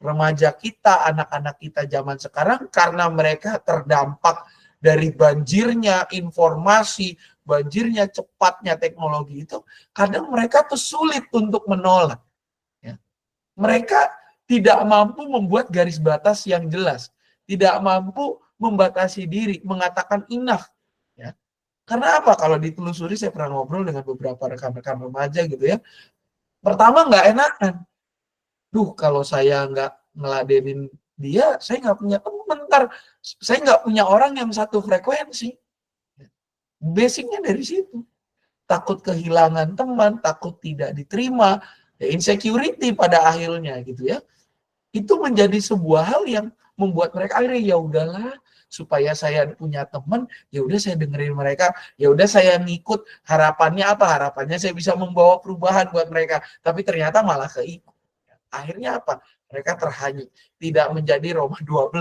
Remaja kita, anak-anak kita zaman sekarang, karena mereka terdampak dari banjirnya informasi, banjirnya cepatnya teknologi itu, kadang mereka tuh sulit untuk menolak. Ya. Mereka tidak mampu membuat garis batas yang jelas, tidak mampu membatasi diri, mengatakan enough. Ya. Karena apa? Kalau ditelusuri, saya pernah ngobrol dengan beberapa rekan-rekan remaja gitu ya. Pertama nggak enakan. Kalau saya nggak ngeladenin dia, saya nggak punya teman, ntar saya nggak punya orang yang satu frekuensi. Basicnya dari situ. Takut kehilangan teman, takut tidak diterima, ya insecurity pada akhirnya gitu ya. Itu menjadi sebuah hal yang membuat mereka akhirnya ya udahlah, supaya saya punya teman, ya udah saya dengerin mereka, ya udah saya ngikut, harapannya apa? Harapannya saya bisa membawa perubahan buat mereka, tapi ternyata malah keikut. Akhirnya apa? Mereka terhanyut, tidak menjadi Roma 12.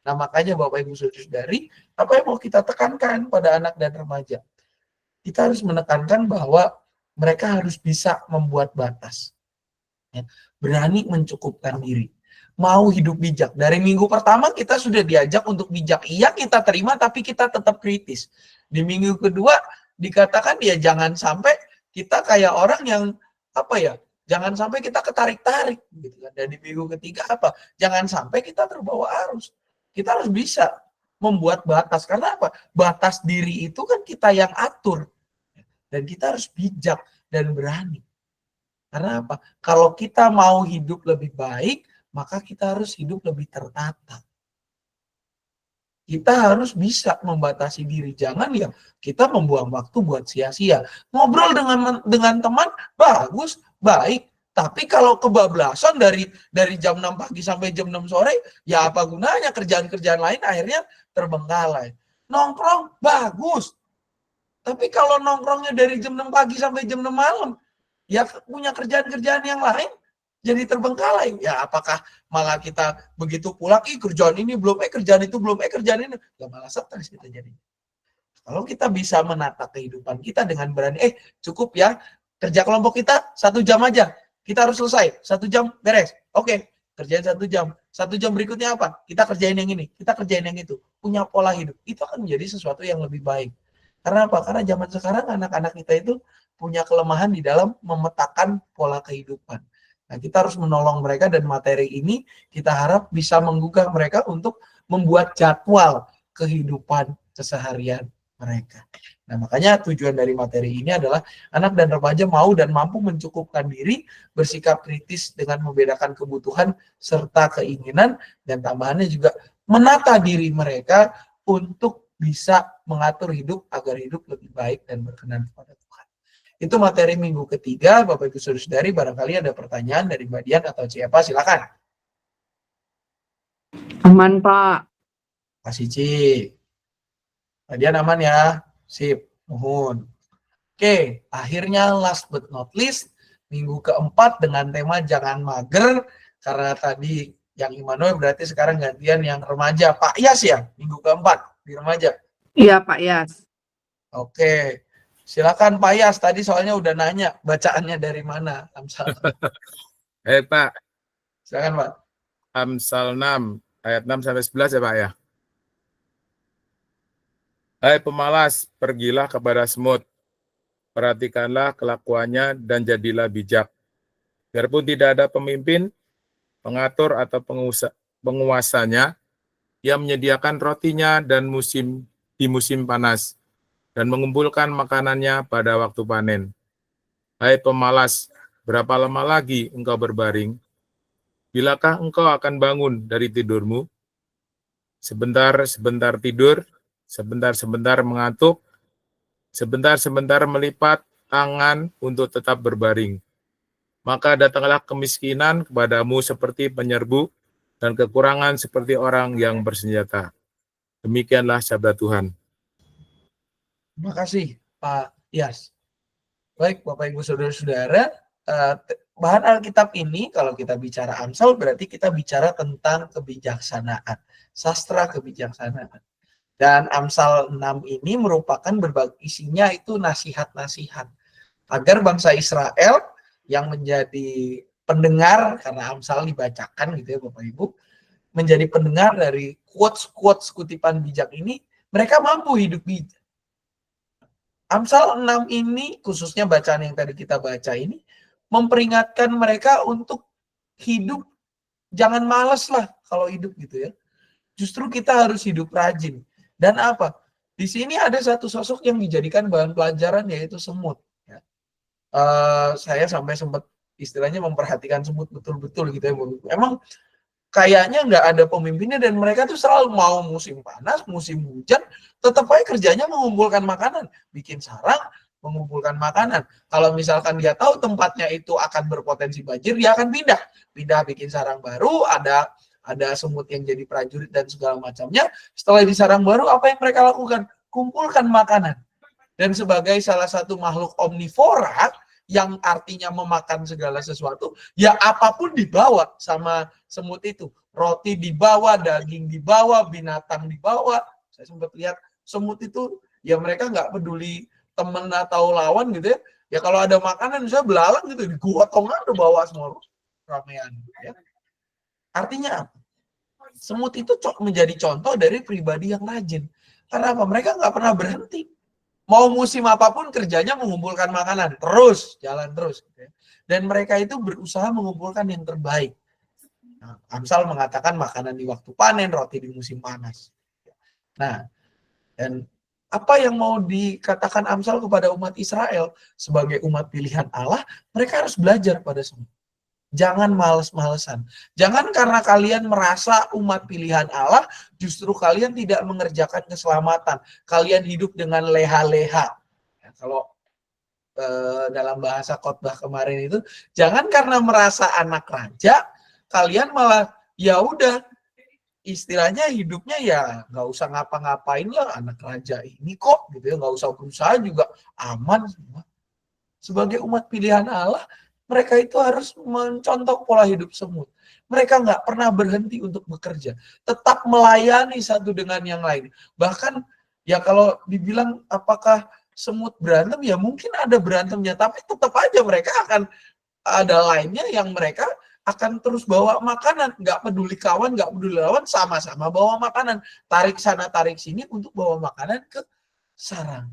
Nah, makanya Bapak Ibu Saudari, apa yang mau kita tekankan pada anak dan remaja? Kita harus menekankan bahwa mereka harus bisa membuat batas. Ya, berani mencukupkan diri. Mau hidup bijak. Dari minggu pertama kita sudah diajak untuk bijak. Iya, kita terima, tapi kita tetap kritis. Di minggu kedua dikatakan ya jangan sampai kita kayak orang yang jangan sampai kita ketarik-tarik gitu kan. Dan di minggu ketiga apa? Jangan sampai kita terbawa arus. Kita harus bisa membuat batas. Karena apa? Batas diri itu kan kita yang atur. Dan kita harus bijak dan berani. Karena apa? Kalau kita mau hidup lebih baik, maka kita harus hidup lebih tertata. Kita harus bisa membatasi diri. Jangan ya kita membuang waktu buat sia-sia. Ngobrol dengan teman, bagus, baik. Tapi kalau kebablasan dari jam 6 pagi sampai jam 6 sore, ya apa gunanya? Kerjaan-kerjaan lain akhirnya terbengkalai. Nongkrong, bagus. Tapi kalau nongkrongnya dari jam 6 pagi sampai jam 6 malam, ya punya kerjaan-kerjaan yang lain, jadi terbengkalai. Ya apakah malah kita begitu pulang, kerjaan ini belum, kerjaan itu belum, kerjaan ini. Ya malah stres kita jadi. Kalau kita bisa menata kehidupan kita dengan berani, cukup ya, kerja kelompok kita 1 jam aja. Kita harus selesai, 1 jam beres. Oke, kerjain 1 jam. 1 jam berikutnya apa? Kita kerjain yang ini, kita kerjain yang itu. Punya pola hidup. Itu akan menjadi sesuatu yang lebih baik. Karena apa? Karena zaman sekarang anak-anak kita itu punya kelemahan di dalam memetakan pola kehidupan. Nah, kita harus menolong mereka dan materi ini kita harap bisa menggugah mereka untuk membuat jadwal kehidupan keseharian mereka. Nah, makanya tujuan dari materi ini adalah anak dan remaja mau dan mampu mencukupkan diri, bersikap kritis dengan membedakan kebutuhan serta keinginan, dan tambahannya juga menata diri mereka untuk bisa mengatur hidup agar hidup lebih baik dan berkenan kepada Tuhan. Itu materi minggu ketiga. Bapak Ibu Saudara-saudari, barangkali ada pertanyaan dari Mbak Dian atau Ciapa, silakan. Aman, Pak. Kasih Ci. Mbak Dian aman ya? Sip. Mohon. Oke, akhirnya last but not least, minggu keempat dengan tema jangan mager, karena tadi yang Immanuel berarti sekarang gantian yang remaja. Pak Yas ya, minggu keempat di remaja. Iya, Pak Yas. Oke, silakan Pak Yas. Tadi soalnya udah nanya bacaannya dari mana, Amsal. Pak, Silakan Pak. Amsal 6 ayat 6 sampai 11 ya Pak ya. Hai pemalas, pergilah kepada semut, perhatikanlah kelakuannya dan jadilah bijak. Biarpun tidak ada pemimpin, pengatur atau penguasanya, ia menyediakan rotinya dan di musim panas, dan mengumpulkan makanannya pada waktu panen. Hai pemalas, berapa lama lagi engkau berbaring? Bilakah engkau akan bangun dari tidurmu? Sebentar-sebentar tidur, sebentar-sebentar mengantuk, sebentar-sebentar melipat tangan untuk tetap berbaring. Maka datanglah kemiskinan kepadamu seperti penyerbu, dan kekurangan seperti orang yang bersenjata. Demikianlah sabda Tuhan. Terima kasih Pak Yas. Baik Bapak Ibu Saudara-saudara, bahan Alkitab ini kalau kita bicara Amsal berarti kita bicara tentang kebijaksanaan, sastra kebijaksanaan. Dan Amsal 6 ini merupakan berbagai isinya itu nasihat-nasihat agar bangsa Israel yang menjadi pendengar, karena Amsal dibacakan gitu ya Bapak Ibu, menjadi pendengar dari quotes-quotes kutipan bijak ini, mereka mampu hidup bijak. Amsal 6 ini, khususnya bacaan yang tadi kita baca ini, memperingatkan mereka untuk hidup, jangan malas lah kalau hidup gitu ya. Justru kita harus hidup rajin. Dan apa? Di sini ada satu sosok yang dijadikan bahan pelajaran, yaitu semut. Ya. Saya sampai sempat istilahnya memperhatikan semut betul-betul gitu ya. Emang kayaknya nggak ada pemimpinnya dan mereka tuh selalu mau musim panas, musim hujan, tetap aja kerjanya mengumpulkan makanan, bikin sarang, mengumpulkan makanan. Kalau misalkan dia tahu tempatnya itu akan berpotensi banjir, dia akan pindah bikin sarang baru, ada semut yang jadi prajurit dan segala macamnya. Setelah di sarang baru, apa yang mereka lakukan? Kumpulkan makanan. Dan sebagai salah satu makhluk omnivora, yang artinya memakan segala sesuatu, ya apapun dibawa sama semut itu. Roti dibawa, daging dibawa, binatang dibawa. Saya sempat lihat semut itu, ya mereka nggak peduli teman atau lawan gitu ya. Ya kalau ada makanan, misalnya belalang gitu, digotong aja bawa semua ramean. Ya. Artinya apa? Semut itu menjadi contoh dari pribadi yang rajin. Karena apa? Mereka nggak pernah berhenti. Mau musim apapun kerjanya mengumpulkan makanan. Terus, jalan terus. Dan mereka itu berusaha mengumpulkan yang terbaik. Nah, Amsal mengatakan makanan di waktu panen, roti di musim panas. Nah, dan apa yang mau dikatakan Amsal kepada umat Israel? Sebagai umat pilihan Allah, mereka harus belajar pada semut. Jangan males-malesan. Jangan karena kalian merasa umat pilihan Allah, justru kalian tidak mengerjakan keselamatan. Kalian hidup dengan leha-leha. Ya, kalau dalam bahasa khotbah kemarin itu, jangan karena merasa anak raja, kalian malah ya udah istilahnya hidupnya ya nggak usah ngapa-ngapain lah, anak raja ini kok gitu ya, nggak usah berusaha juga aman semua. Sebagai umat pilihan Allah, mereka itu harus mencontoh pola hidup semut. Mereka nggak pernah berhenti untuk bekerja. Tetap melayani satu dengan yang lain. Bahkan ya kalau dibilang apakah semut berantem, ya mungkin ada berantemnya. Tapi tetap aja mereka akan ada lainnya yang mereka akan terus bawa makanan. Nggak peduli kawan, nggak peduli lawan, sama-sama bawa makanan. Tarik sana, tarik sini untuk bawa makanan ke sarang.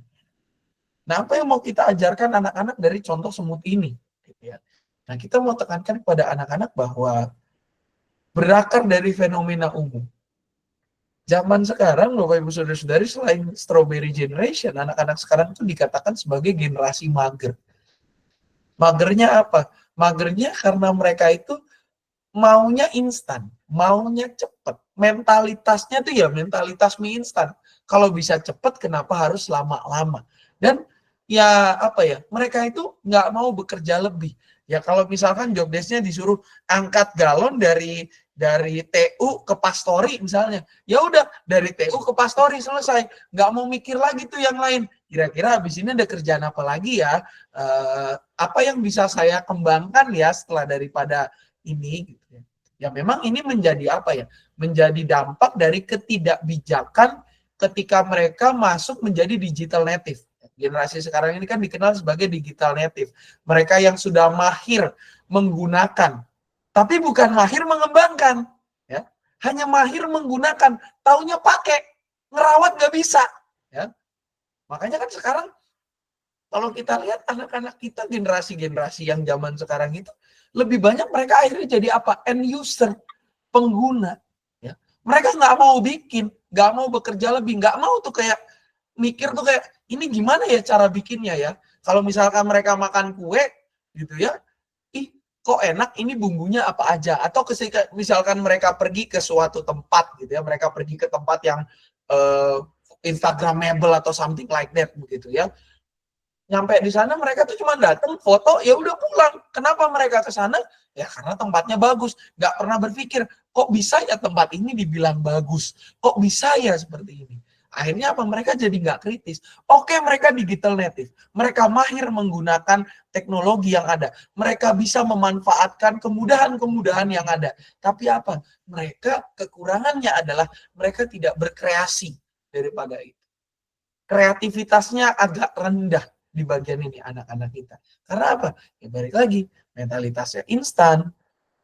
Nah, apa yang mau kita ajarkan anak-anak dari contoh semut ini? Nah, kita mau tekankan kepada anak-anak bahwa berakar dari fenomena umum. Zaman sekarang, Bapak Ibu Saudara-saudari, selain strawberry generation, anak-anak sekarang itu dikatakan sebagai generasi mager. Magernya apa? Magernya karena mereka itu maunya instan, maunya cepat. Mentalitasnya tuh ya mentalitas mie instan. Kalau bisa cepat, kenapa harus lama-lama? Dan ya apa ya, mereka itu nggak mau bekerja lebih. Ya kalau misalkan job desk-nya disuruh angkat galon dari TU ke Pastori misalnya, ya udah dari TU ke Pastori selesai, nggak mau mikir lagi tuh yang lain. Kira-kira habis ini ada kerjaan apa lagi ya? Apa yang bisa saya kembangkan ya setelah daripada ini? Gitu ya. Ya memang ini menjadi apa ya? Menjadi dampak dari ketidakbijakan ketika mereka masuk menjadi digital native. Generasi sekarang ini kan dikenal sebagai digital native. Mereka yang sudah mahir menggunakan, tapi bukan mahir mengembangkan. Ya. Hanya mahir menggunakan, taunya pakai, ngerawat nggak bisa. Ya. Makanya kan sekarang kalau kita lihat anak-anak kita, generasi-generasi yang zaman sekarang itu, lebih banyak mereka akhirnya jadi apa? End user, pengguna. Ya. Mereka nggak mau bikin, nggak mau bekerja lebih, nggak mau tuh kayak mikir tuh kayak, ini gimana ya cara bikinnya ya? Kalau misalkan mereka makan kue, gitu ya, ih kok enak, ini bumbunya apa aja? Atau ketika misalkan mereka pergi ke suatu tempat, gitu ya, mereka pergi ke tempat yang Instagramable atau something like that, begitu ya. Nyampe di sana mereka tuh cuma datang foto ya udah pulang. Kenapa mereka ke sana? Ya karena tempatnya bagus. Nggak pernah berpikir kok bisa ya tempat ini dibilang bagus, kok bisa ya seperti ini. Akhirnya apa? Mereka jadi nggak kritis. Oke, mereka digital native, mereka mahir menggunakan teknologi yang ada, mereka bisa memanfaatkan kemudahan-kemudahan yang ada. Tapi apa? Mereka kekurangannya adalah mereka tidak berkreasi daripada itu. Kreativitasnya agak rendah di bagian ini anak-anak kita. Karena apa? Ya balik lagi, mentalitasnya instan,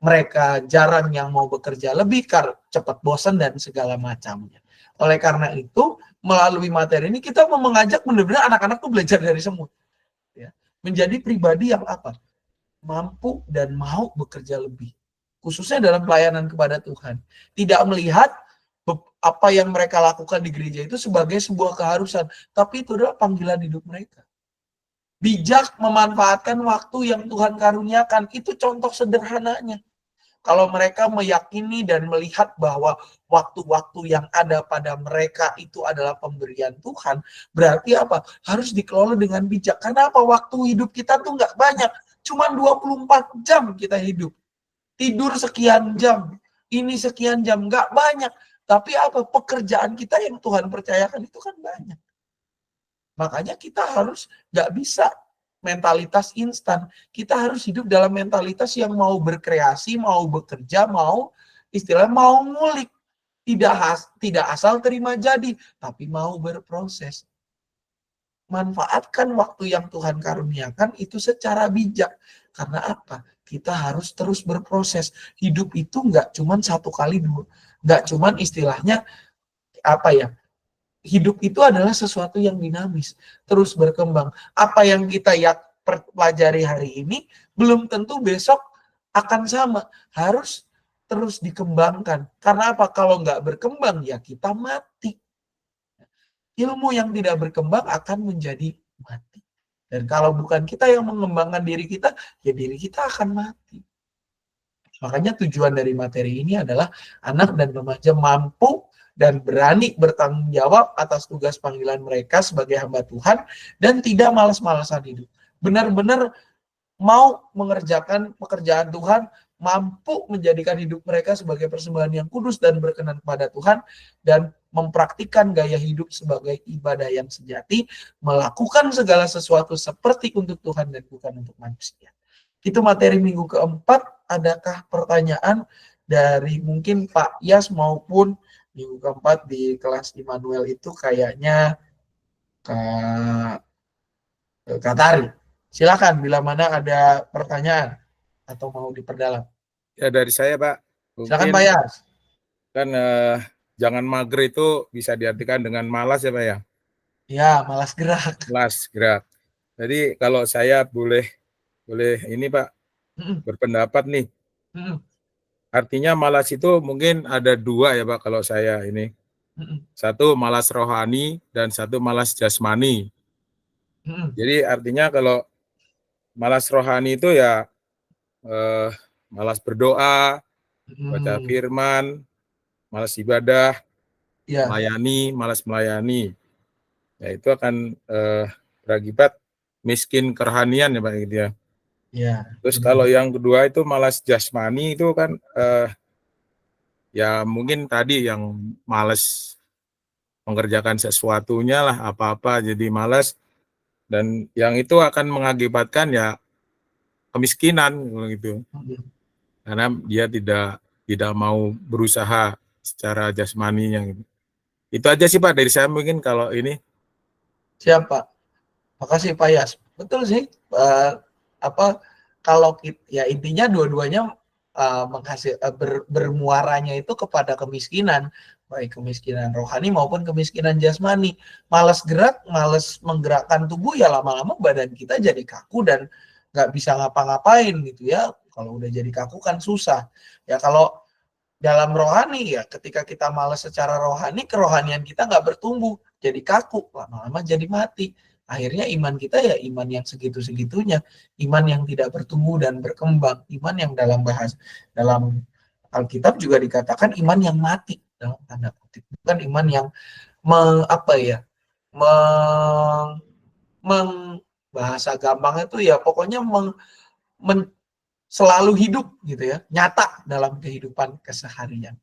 mereka jarang yang mau bekerja lebih karena cepat bosan dan segala macamnya. Oleh karena itu, melalui materi ini kita mau mengajak benar-benar anak-anak tuh belajar dari semua. Ya. Menjadi pribadi yang apa? Mampu dan mau bekerja lebih. Khususnya dalam pelayanan kepada Tuhan. Tidak melihat apa yang mereka lakukan di gereja itu sebagai sebuah keharusan. Tapi itu adalah panggilan hidup mereka. Bijak memanfaatkan waktu yang Tuhan karuniakan. Itu contoh sederhananya. Kalau mereka meyakini dan melihat bahwa waktu-waktu yang ada pada mereka itu adalah pemberian Tuhan, berarti apa? Harus dikelola dengan bijak. Karena apa? Waktu hidup kita tuh nggak banyak. Cuma 24 jam kita hidup. Tidur sekian jam. Ini sekian jam. Nggak banyak. Tapi apa? Pekerjaan kita yang Tuhan percayakan itu kan banyak. Makanya kita harus nggak bisa mentalitas instan. Kita harus hidup dalam mentalitas yang mau berkreasi, mau bekerja, mau istilah mau ngulik. Tidak asal terima jadi, tapi mau berproses. Manfaatkan waktu yang Tuhan karuniakan itu secara bijak. Karena apa? Kita harus terus berproses. Hidup itu nggak cuma satu kali dua. Nggak cuma istilahnya apa ya? Hidup itu adalah sesuatu yang dinamis, terus berkembang. Apa yang kita pelajari hari ini belum tentu besok akan sama, harus terus dikembangkan. Karena apa? Kalau nggak berkembang ya kita mati. Ilmu yang tidak berkembang akan menjadi mati. Dan kalau bukan kita yang mengembangkan diri kita, ya diri kita akan mati. Makanya tujuan dari materi ini adalah anak dan remaja mampu dan berani bertanggung jawab atas tugas panggilan mereka sebagai hamba Tuhan dan tidak malas-malasan hidup. Benar-benar mau mengerjakan pekerjaan Tuhan, mampu menjadikan hidup mereka sebagai persembahan yang kudus dan berkenan kepada Tuhan, dan mempraktikkan gaya hidup sebagai ibadah yang sejati, melakukan segala sesuatu seperti untuk Tuhan dan bukan untuk manusia. Itu materi minggu keempat. Adakah pertanyaan dari mungkin Pak Yas maupun minggu keempat di kelas Immanuel itu kayaknya Kak Tari. Silakan bila mana ada pertanyaan atau mau diperdalam. Ya dari saya Pak. Silakan Pak Yas. Kan jangan mager itu bisa diartikan dengan malas ya Pak ya. Ya, malas gerak. Malas gerak. Jadi kalau saya boleh ini Pak berpendapat nih. Artinya malas itu mungkin ada dua ya Pak kalau saya ini. Satu malas rohani dan satu malas jasmani. Jadi artinya kalau malas rohani itu ya malas berdoa, baca firman, malas ibadah, melayani, malas melayani. Ya itu akan berakibat miskin kerohanian ya Pak gitu ya. Ya. Terus kalau yang kedua itu malas jasmani itu kan ya mungkin tadi yang malas mengerjakan sesuatunya lah, apa-apa jadi malas, dan yang itu akan mengakibatkan ya kemiskinan gitu. Karena dia tidak mau berusaha secara jasmaninya gitu. Itu aja sih Pak dari saya mungkin kalau ini. Siap Pak. Makasih Pak Yas. Betul sih. Kalau ya intinya dua-duanya bermuaranya itu kepada kemiskinan, baik kemiskinan rohani maupun kemiskinan jasmani. Malas gerak, malas menggerakkan tubuh, ya lama-lama badan kita jadi kaku dan nggak bisa ngapa-ngapain gitu ya. Kalau udah jadi kaku kan susah. Ya kalau dalam rohani ya ketika kita malas secara rohani, kerohanian kita nggak bertumbuh, jadi kaku, lama-lama jadi mati. Akhirnya iman kita ya iman yang segitu-segitunya, iman yang tidak bertumbuh dan berkembang, iman yang dalam Alkitab juga dikatakan iman yang mati dalam tanda kutip, bukan iman yang bahasa gampang itu ya pokoknya selalu hidup gitu ya, nyata dalam kehidupan keseharian.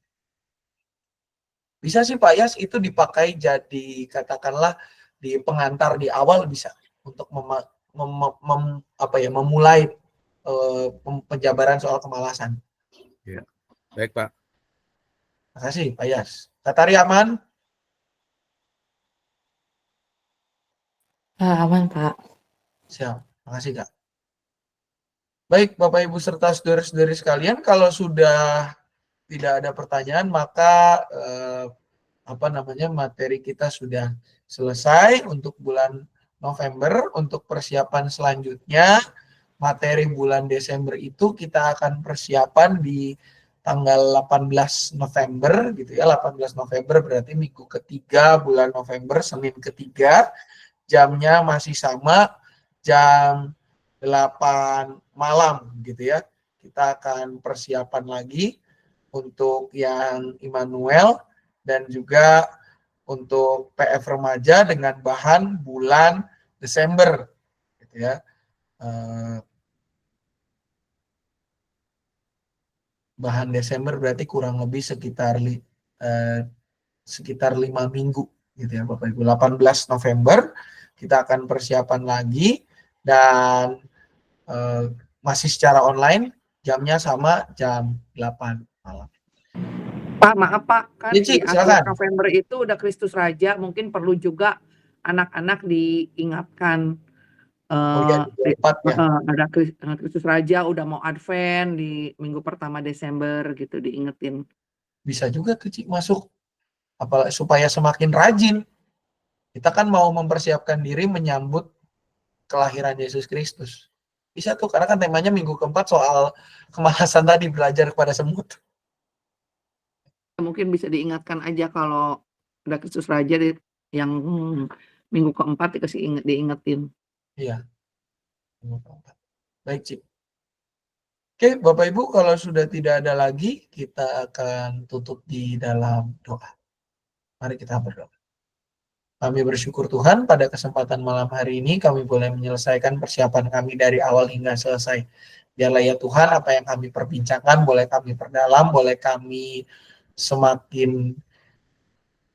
Bisa sih Pak Yas itu dipakai jadi katakanlah di pengantar di awal bisa untuk memulai penjabaran soal kemalasan. Ya. Baik Pak. Terima kasih Pak Yas. Katari aman? Aman Pak. Siap. Terima kasih Kak. Baik Bapak Ibu serta saudara-saudari sekalian, kalau sudah tidak ada pertanyaan maka materi kita sudah selesai untuk bulan November. Untuk persiapan selanjutnya materi bulan Desember itu kita akan persiapan di tanggal 18 November gitu ya. 18 November berarti minggu ketiga bulan November, Senin ketiga, jamnya masih sama, jam 8 malam gitu ya. Kita akan persiapan lagi untuk yang Immanuel dan juga untuk PF remaja dengan bahan bulan Desember gitu ya. Bahan Desember berarti kurang lebih sekitar 5 minggu gitu ya Bapak Ibu. 18 November kita akan persiapan lagi dan masih secara online, jamnya sama jam 8 malam. Pak, maaf Pak, kan Ya, Cik, di akhir silakan. November itu udah Kristus Raja, mungkin perlu juga anak-anak diingatkan. Ya, Ada Kristus Raja udah mau Advent di minggu pertama Desember gitu, diingetin. Bisa juga tuh Cik masuk, apalagi supaya semakin rajin. Kita kan mau mempersiapkan diri menyambut kelahiran Yesus Kristus. Bisa tuh, karena kan temanya minggu keempat soal kemalasan tadi, belajar kepada semut. Mungkin bisa diingatkan aja kalau ada Kristus Raja yang minggu keempat dikasih diingetin. Iya. Minggu keempat. Baik, Cik. Oke, Bapak Ibu, kalau sudah tidak ada lagi, kita akan tutup di dalam doa. Mari kita berdoa. Kami bersyukur Tuhan pada kesempatan malam hari ini kami boleh menyelesaikan persiapan kami dari awal hingga selesai. Biarlah ya Tuhan apa yang kami perbincangkan boleh kami perdalam, boleh kami semakin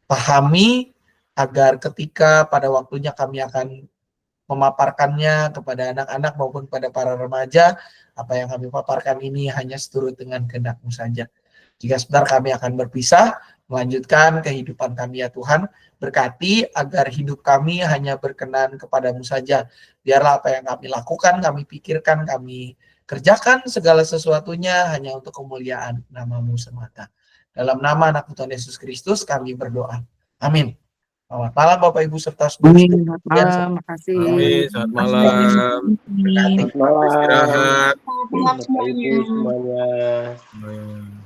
pahami agar ketika pada waktunya kami akan memaparkannya kepada anak-anak maupun kepada para remaja, apa yang kami paparkan ini hanya seturut dengan kehendak-Mu saja. Jika sebentar kami akan berpisah, melanjutkan kehidupan kami ya Tuhan, berkati agar hidup kami hanya berkenan kepadamu saja. Biarlah apa yang kami lakukan, kami pikirkan, kami kerjakan segala sesuatunya hanya untuk kemuliaan nama-Mu semata. Dalam nama anak Tuhan Yesus Kristus kami berdoa. Amin. Selamat malam Bapak Ibu serta saudara. Selamat malam, makasih. Amin, selamat malam. Berkati. Selamat malam. Istirahat. Bapak Ibu semuanya. Amin.